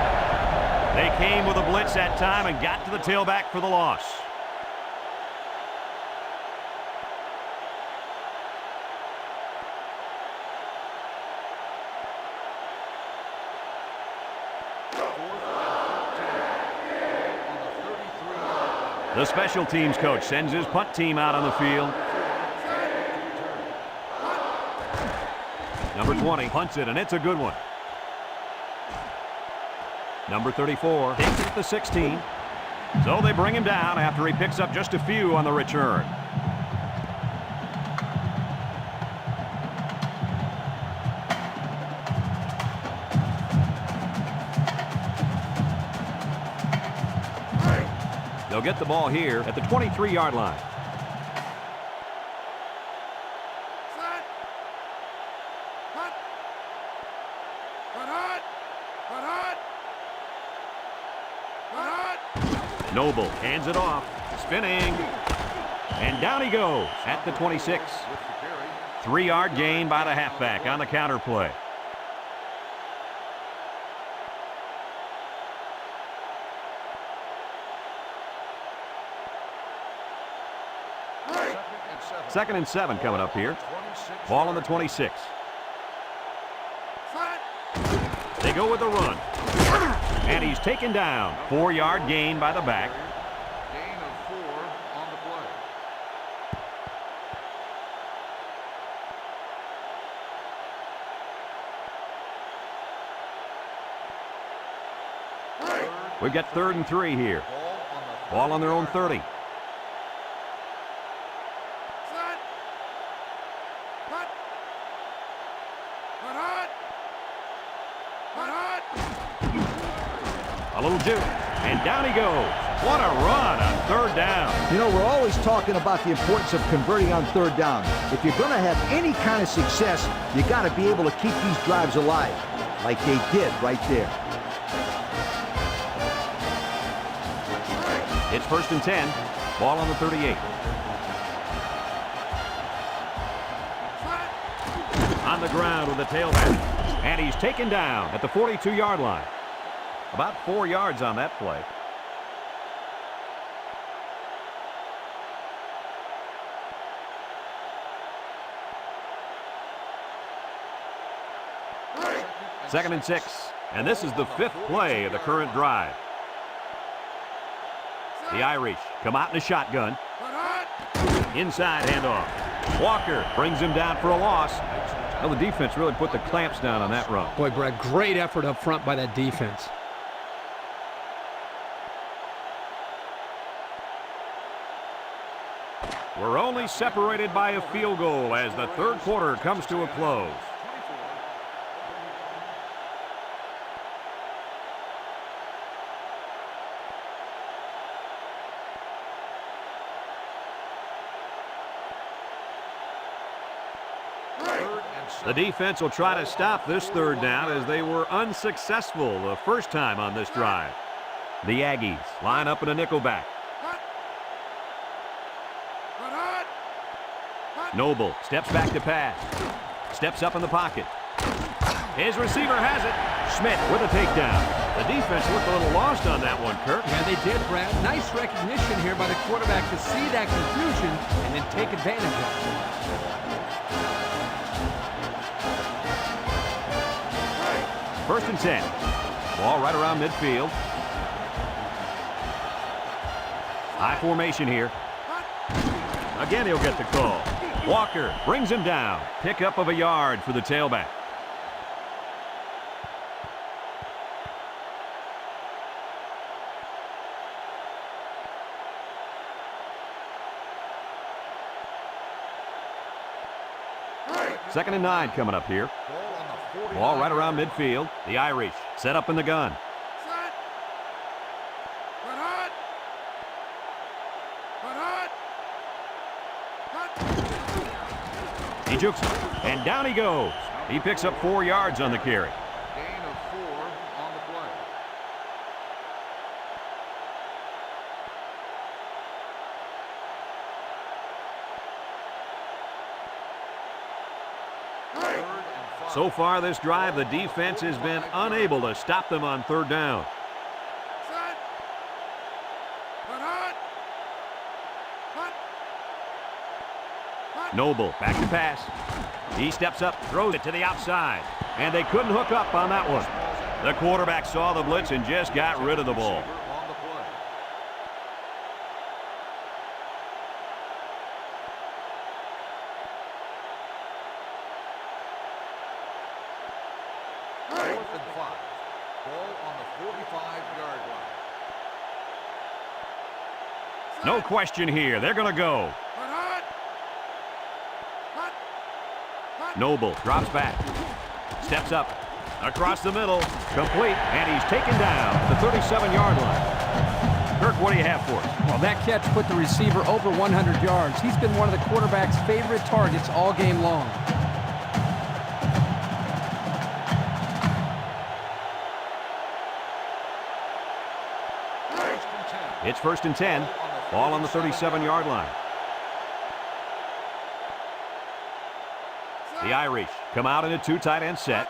Speaker 1: They came with a blitz that time and got to the tailback for the loss. The special teams coach sends his punt team out on the field. Number 20 punts it, and it's a good one. Number 34 takes it at the 16. So they bring him down after he picks up just a few on the return. They'll get the ball here at the 23-yard line. Noble hands it off, spinning, and down he goes at the 26. 3-yard gain by the halfback on the counter play. Second and 7 coming up here. Ball on the 26. They go with the run. And he's taken down. 4-yard gain by the back.
Speaker 4: Gain of 4 on the play.
Speaker 1: We've got 3rd and 3 here. Ball on their own 30. A little juke, and down he goes. What a run on 3rd down.
Speaker 3: You know, we're always talking about the importance of converting on 3rd down. If you're going to have any kind of success, you got to be able to keep these drives alive, like they did right there.
Speaker 1: It's 1st and 10. Ball on the 38. On the ground with the tailback. And he's taken down at the 42-yard line. About 4 yards on that play. Second and 6. And this is the 5th play of the current drive. The Irish come out in a shotgun. Inside handoff. Walker brings him down for a loss. Well, the defense really put the clamps down on that run.
Speaker 5: Boy, Brad, great effort up front by that defense.
Speaker 1: We're only separated by a field goal as the third quarter comes to a close. The defense will try to stop this third down as they were unsuccessful the first time on this drive. The Aggies line up in a nickelback. Noble steps back to pass. Steps up in the pocket. His receiver has it. Schmidt with a takedown. The defense looked a little lost on that one, Kirk.
Speaker 2: Yeah, they did, Brad. Nice recognition here by the quarterback to see that confusion and then take advantage of it.
Speaker 1: First and 10. Ball right around midfield. High formation here. Again, he'll get the call. Walker brings him down. Pickup of a yard for the tailback. Second and 9 coming up here. Ball right around midfield. The Irish set up in the gun. He jukes it, and down he goes. He picks up 4 yards on the carry.
Speaker 4: Gain of 4 on the play.
Speaker 1: So far this drive, the defense has been unable to stop them on third down. Noble back to pass. He steps up, throws it to the outside, and they couldn't hook up on that one. The quarterback saw the blitz and just got rid of the ball.
Speaker 4: On the play. Fourth and 5. Ball on the 45-yard line.
Speaker 1: No question here. They're going to go. Noble drops back. Steps up. Across the middle. Complete. And he's taken down at the 37-yard line. Kirk, what do you have for us?
Speaker 2: Well, that catch put the receiver over 100 yards. He's been one of the quarterback's favorite targets all game long.
Speaker 1: It's first and 10. Ball on the 37-yard line. The Irish come out in a 2 tight end set.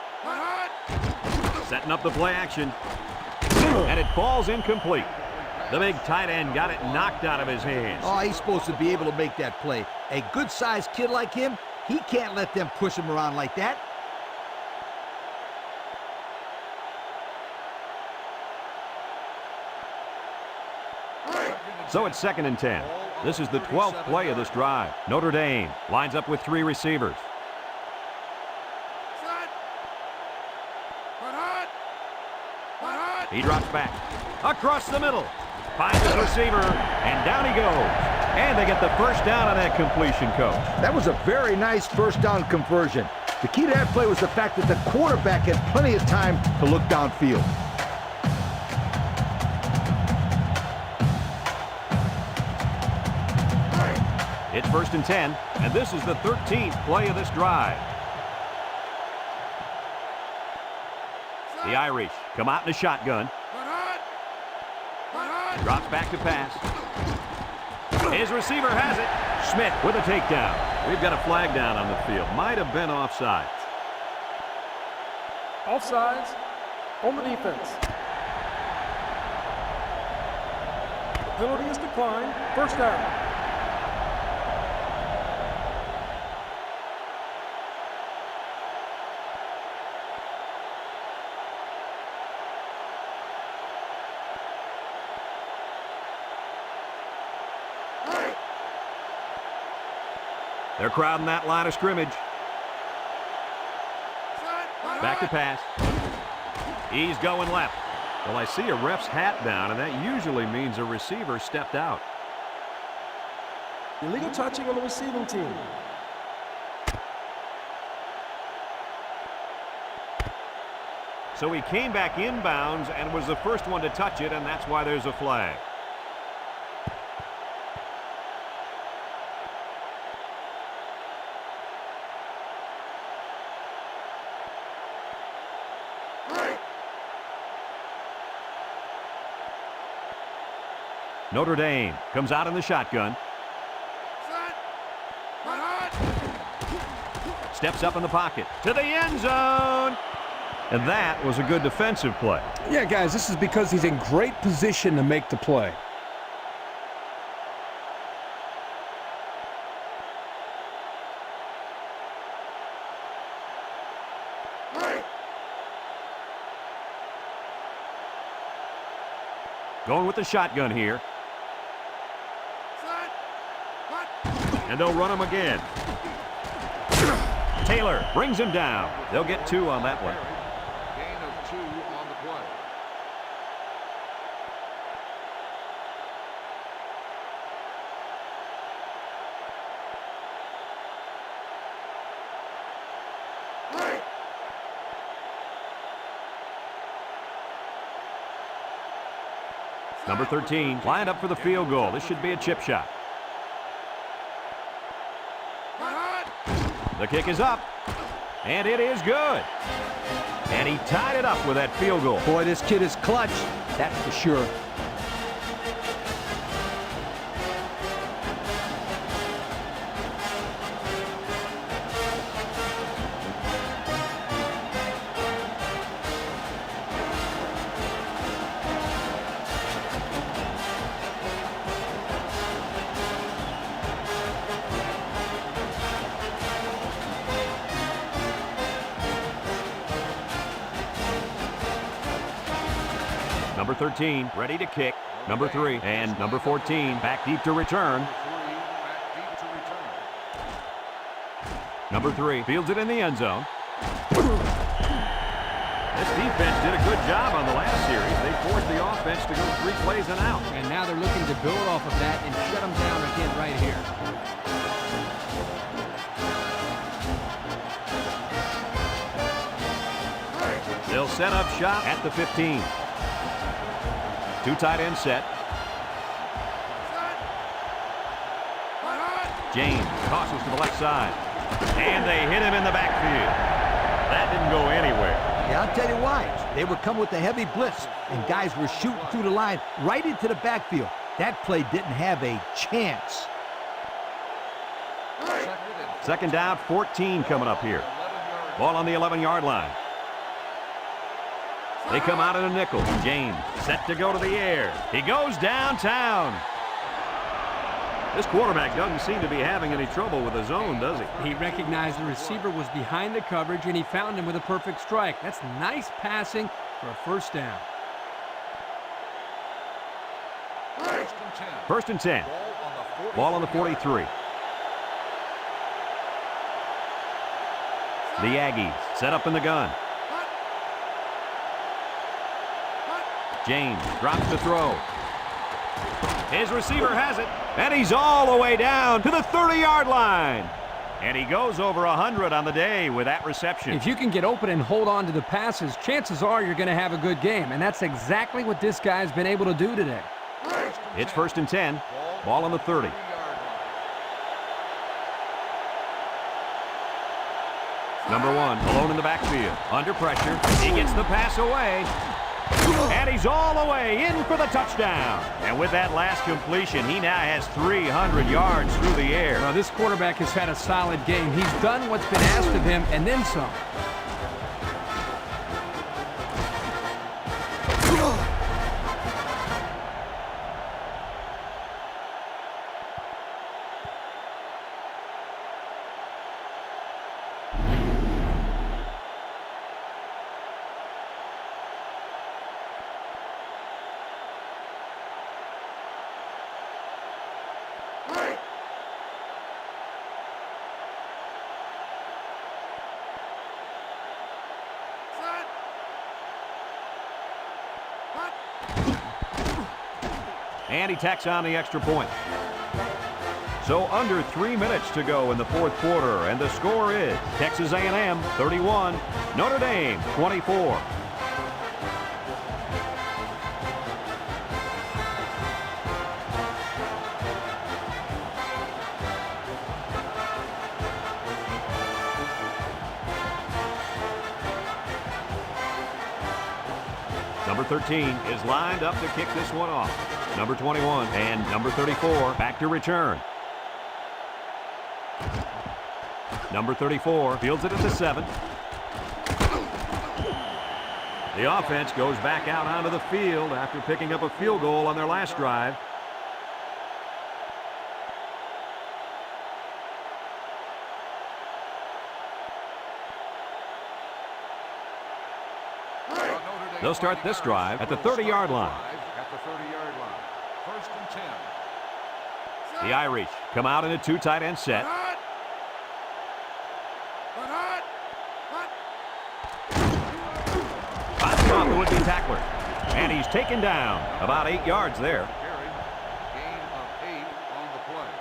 Speaker 1: Setting up the play action. And it falls incomplete. The big tight end got it knocked out of his hands.
Speaker 3: Oh, he's supposed to be able to make that play. A good-sized kid like him, he can't let them push him around like that.
Speaker 1: So it's second and 10. This is the 12th play of this drive. Notre Dame lines up with 3 receivers. He drops back. Across the middle. Finds his receiver, and down he goes. And they get the first down on that completion, Coach.
Speaker 3: That was a very nice first down conversion. The key to that play was the fact that the quarterback had plenty of time to look downfield.
Speaker 1: It's first and 10, and this is the 13th play of this drive. The Irish come out in a shotgun. Drops back to pass. His receiver has it. Schmidt with a takedown. We've got a flag down on the field. Might have been offside.
Speaker 6: Offsides on the defense. The penalty is declined. First down.
Speaker 1: They're crowding that line of scrimmage. Back to pass. He's going left. Well, I see a ref's hat down, and that usually means a receiver stepped out.
Speaker 6: Illegal touching on the receiving team.
Speaker 1: So he came back inbounds and was the first one to touch it, and that's why there's a flag. Notre Dame comes out in the shotgun. Steps up in the pocket to the end zone. And that was a good defensive play.
Speaker 5: Yeah, guys, this is because he's in great position to make the play.
Speaker 1: Going with the shotgun here. And they'll run him again. Taylor brings him down. They'll get 2 on that one.
Speaker 4: Gain of 2 on the play.
Speaker 1: Number 13 lined up for the field goal. This should be a chip shot. The kick is up, and it is good. And he tied it up with that field goal.
Speaker 3: Boy, this kid is clutch, that's for sure.
Speaker 1: Number 13 ready to kick. Number 3 and number 14 back deep to return.
Speaker 4: Back deep to return.
Speaker 1: Number 3 fields it in the end zone. This defense did a good job on the last series. They forced the offense to go 3 plays and out.
Speaker 2: And now they're looking to build off of that and shut them down again right here.
Speaker 1: They'll set up shop at the 15. 2 tight end set. James tosses to the left side. And they hit him in the backfield. That didn't go anywhere.
Speaker 3: Yeah, I'll tell you why. They would come with a heavy blitz, and guys were shooting through the line right into the backfield. That play didn't have a chance.
Speaker 1: Second down, 14 coming up here. Ball on the 11-yard line. They come out in a nickel. James set to go to the air. He goes downtown. This quarterback doesn't seem to be having any trouble with the zone, does he?
Speaker 2: He recognized the receiver was behind the coverage, and he found him with a perfect strike. That's nice passing for a first down.
Speaker 1: First and 10. Ball on the 43. The Aggies set up in the gun. James drops to throw. His receiver has it, and he's all the way down to the 30-yard line. And he goes over 100 on the day with that reception.
Speaker 2: If you can get open and hold on to the passes, chances are you're going to have a good game, and that's exactly what this guy's been able to do today.
Speaker 1: It's first and 10. Ball on the 30. Number 1, alone in the backfield. Under pressure. He gets the pass away. And he's all the way in for the touchdown. And with that last completion, he now has 300 yards through the air.
Speaker 2: Now, this quarterback has had a solid game. He's done what's been asked of him and then some.
Speaker 1: And he tacks on the extra point. So under 3 minutes to go in the fourth quarter, and the score is Texas A&M 31, Notre Dame 24. Number 13 is lined up to kick this one off. Number 21 and number 34 back to return. Number 34 fields it at the 7. The offense goes back out onto the field after picking up a field goal on their last drive. They'll start this drive at the 30-yard line.
Speaker 4: At the 30-yard line. First and 10.
Speaker 1: The Irish come out in a 2 tight end set. Bounces off the would-be tackler. And he's taken down about 8 yards there.
Speaker 4: Carry. Gain of 8 on the play.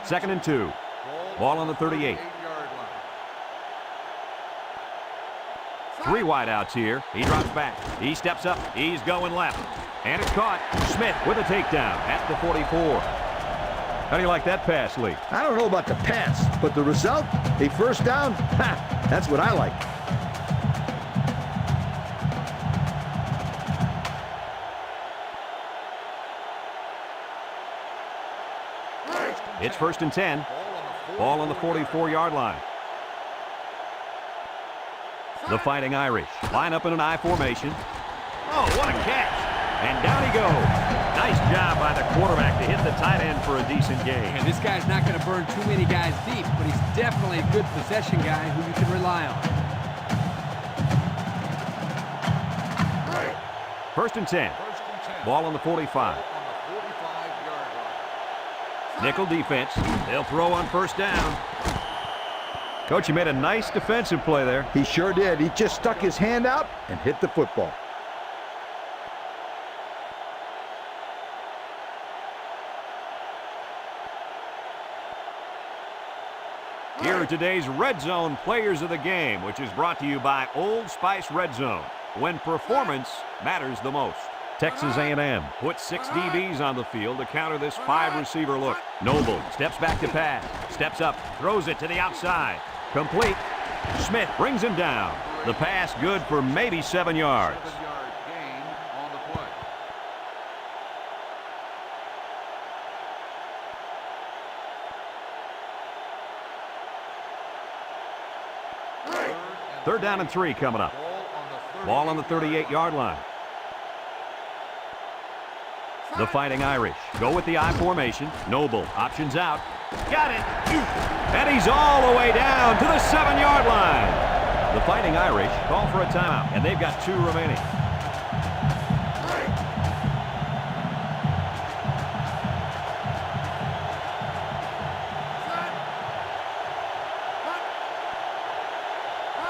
Speaker 1: Second and 2. Ball on the 38.
Speaker 4: 38-yard line.
Speaker 1: 3 wideouts here. He drops back. He steps up. He's going left. And it's caught. Smith with a takedown at the 44. How do you like that pass, Lee?
Speaker 3: I don't know about the pass, but the result, a first down, ha, that's what I like.
Speaker 1: It's first and 10. Ball on the 44-yard line. The Fighting Irish line up in an I formation. Oh, what a catch. And down he goes. Nice job by the quarterback to hit the tight end for a decent gain.
Speaker 2: And this guy's not going to burn too many guys deep, but he's definitely a good possession guy who you can rely on.
Speaker 1: First and 10. Ball on the 45. Nickel defense. They'll throw on first down. Coach, you made a nice defensive play there.
Speaker 3: He sure did. He just stuck his hand out and hit the football.
Speaker 1: Here are today's Red Zone Players of the Game, which is brought to you by Old Spice Red Zone, when performance matters the most. Texas A&M puts 6 DBs on the field to counter this 5-receiver look. Noble steps back to pass, steps up, throws it to the outside. Complete. Smith brings him down. The pass good for maybe 7 yards.
Speaker 4: 7-yard gain on the play.
Speaker 1: Third down and 3 coming up. Ball on the 38-yard line. The Fighting Irish go with the I formation. Noble options out. Got it. And he's all the way down to the 7-yard line. The Fighting Irish call for a timeout, and they've got 2 remaining.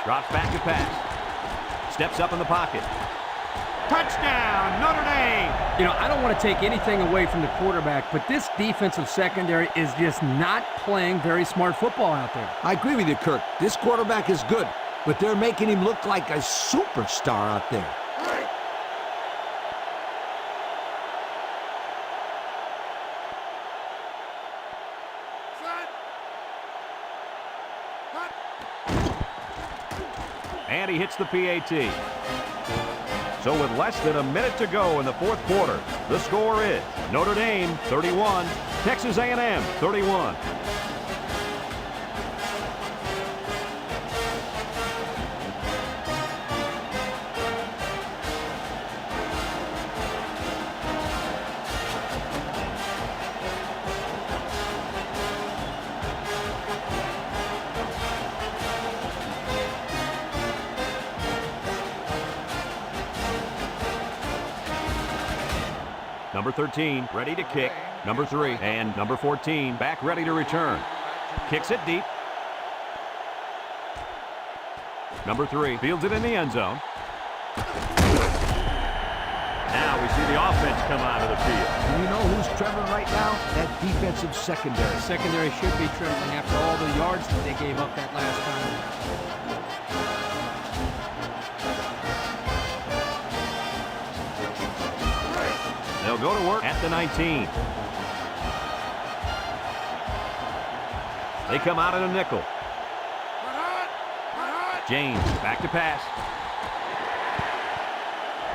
Speaker 1: Drops back to pass. Steps up in the pocket. Touchdown, Notre Dame!
Speaker 2: You know, I don't want to take anything away from the quarterback, but this defensive secondary is just not playing very smart football out there.
Speaker 3: I agree with you, Kirk. This quarterback is good, but they're making him look like a superstar out there.
Speaker 1: And he hits the PAT. So with less than a minute to go in the fourth quarter, the score is Notre Dame 31, Texas A&M 31. Number 13, ready to kick. Number 3 and number 14 back ready to return. Kicks it deep. Number 3 fields it in the end zone. Now we see the offense come out of the field.
Speaker 3: And you know who's trembling right now? That defensive secondary.
Speaker 2: Secondary should be trembling after all the yards that they gave up that last time.
Speaker 1: They'll go to work at the 19. They come out in a nickel. James back to pass.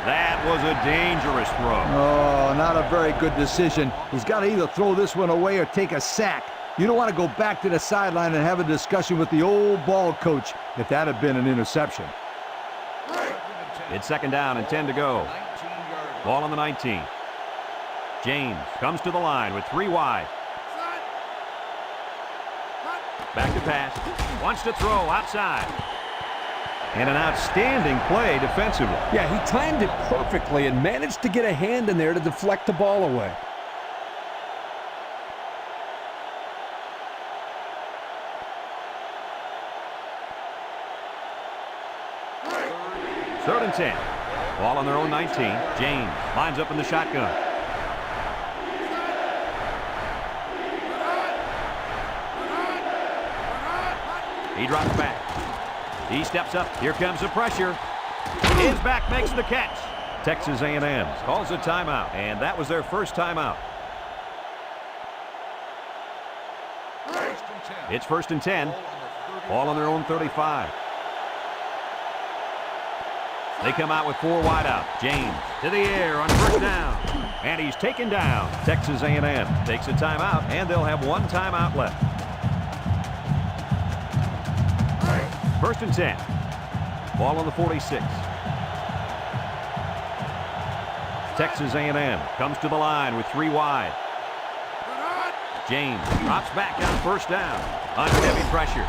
Speaker 1: That was a dangerous throw.
Speaker 3: Oh, not a very good decision. He's got to either throw this one away or take a sack. You don't want to go back to the sideline and have a discussion with the old ball coach if that had been an interception.
Speaker 1: It's second down and 10 to go. Ball on the 19. James comes to the line with 3 wide. Back to pass. Wants to throw outside. And an outstanding play defensively.
Speaker 5: Yeah, he timed it perfectly and managed to get a hand in there to deflect the ball away.
Speaker 1: Third and 10. Ball on their own 19. James lines up in the shotgun. He drops back. He steps up. Here comes the pressure. His back makes the catch. Texas A&M calls a timeout, and that was their first timeout. It's first and 10. Ball on their own 35. They come out with 4 wide out. James to the air on first down. And he's taken down. Texas A&M takes a timeout, and they'll have 1 timeout left. First and 10. Ball on the 46. Texas A&M comes to the line with 3 wide. James drops back on first down. Under heavy pressure.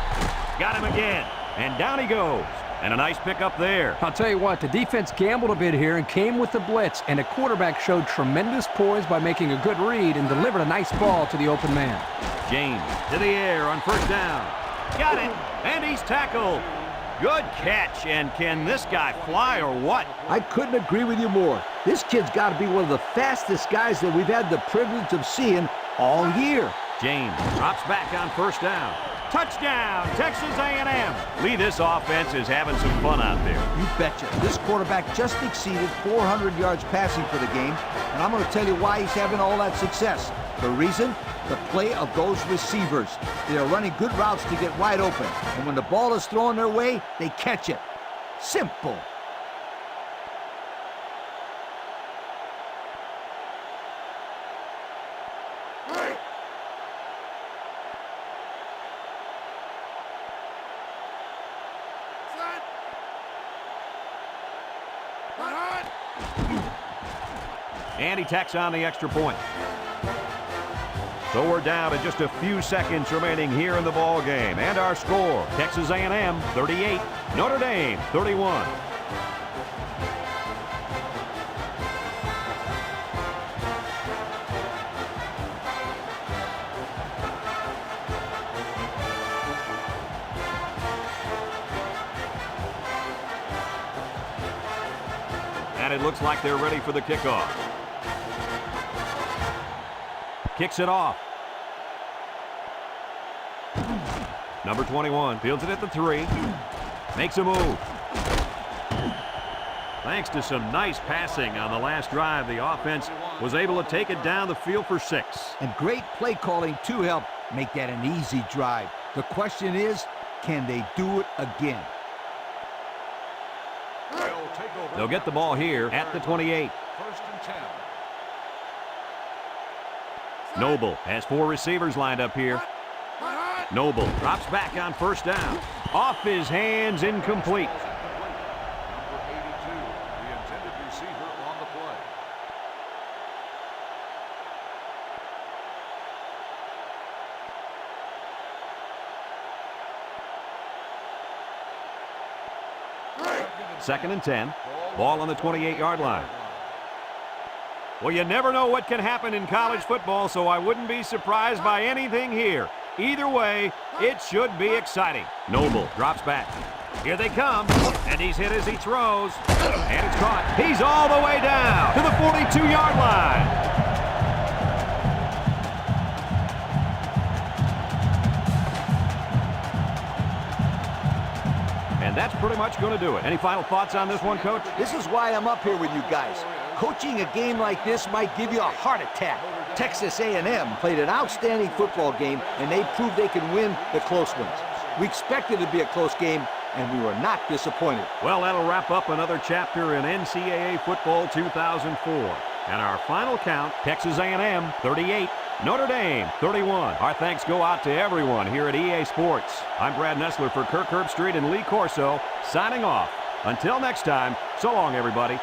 Speaker 1: Got him again. And down he goes. And a nice pickup there.
Speaker 2: I'll tell you what, the defense gambled a bit here and came with the blitz, and the quarterback showed tremendous poise by making a good read and delivered a nice ball to the open man.
Speaker 1: James to the air on first down. Got it, and he's tackled. Good catch, and can this guy fly or what?
Speaker 3: I couldn't agree with you more. This kid's got to be one of the fastest guys that we've had the privilege of seeing all year.
Speaker 1: James drops back on first down. Touchdown, Texas A&M. Lee, this offense is having some fun out there.
Speaker 3: You betcha. This quarterback just exceeded 400 yards passing for the game, and I'm going to tell you why he's having all that success. The reason? The play of those receivers. They are running good routes to get wide open, and when the ball is thrown their way, they catch it. Simple.
Speaker 1: And he tacks on the extra point. So we're down to just a few seconds remaining here in the ball game. And our score, Texas A&M 38, Notre Dame 31. And it looks like they're ready for the kickoff. Kicks it off. Number 21 fields it at the 3. Makes a move. Thanks to some nice passing on the last drive, the offense was able to take it down the field for 6.
Speaker 3: And great play calling to help make that an easy drive. The question is, can they do it again?
Speaker 1: They'll get the ball here at the 28.
Speaker 4: First and 10.
Speaker 1: Noble has 4 receivers lined up here. Noble drops back on first down. Off his hands, incomplete.
Speaker 4: Number 82, the intended receiver on the play.
Speaker 1: Second and 10. Ball on the 28-yard line. Well, you never know what can happen in college football, so I wouldn't be surprised by anything here. Either way, it should be exciting. Noble drops back. Here they come, and he's hit as he throws. And it's caught. He's all the way down to the 42-yard line. And that's pretty much going to do it. Any final thoughts on this one, Coach?
Speaker 3: This is why I'm up here with you guys. Coaching a game like this might give you a heart attack. Texas A&M played an outstanding football game, and they proved they can win the close ones. We expected it to be a close game, and we were not disappointed.
Speaker 1: Well, that'll wrap up another chapter in NCAA Football 2004. And our final count, Texas A&M 38, Notre Dame 31. Our thanks go out to everyone here at EA Sports. I'm Brad Nessler for Kirk Herbstreit and Lee Corso, signing off. Until next time, so long, everybody.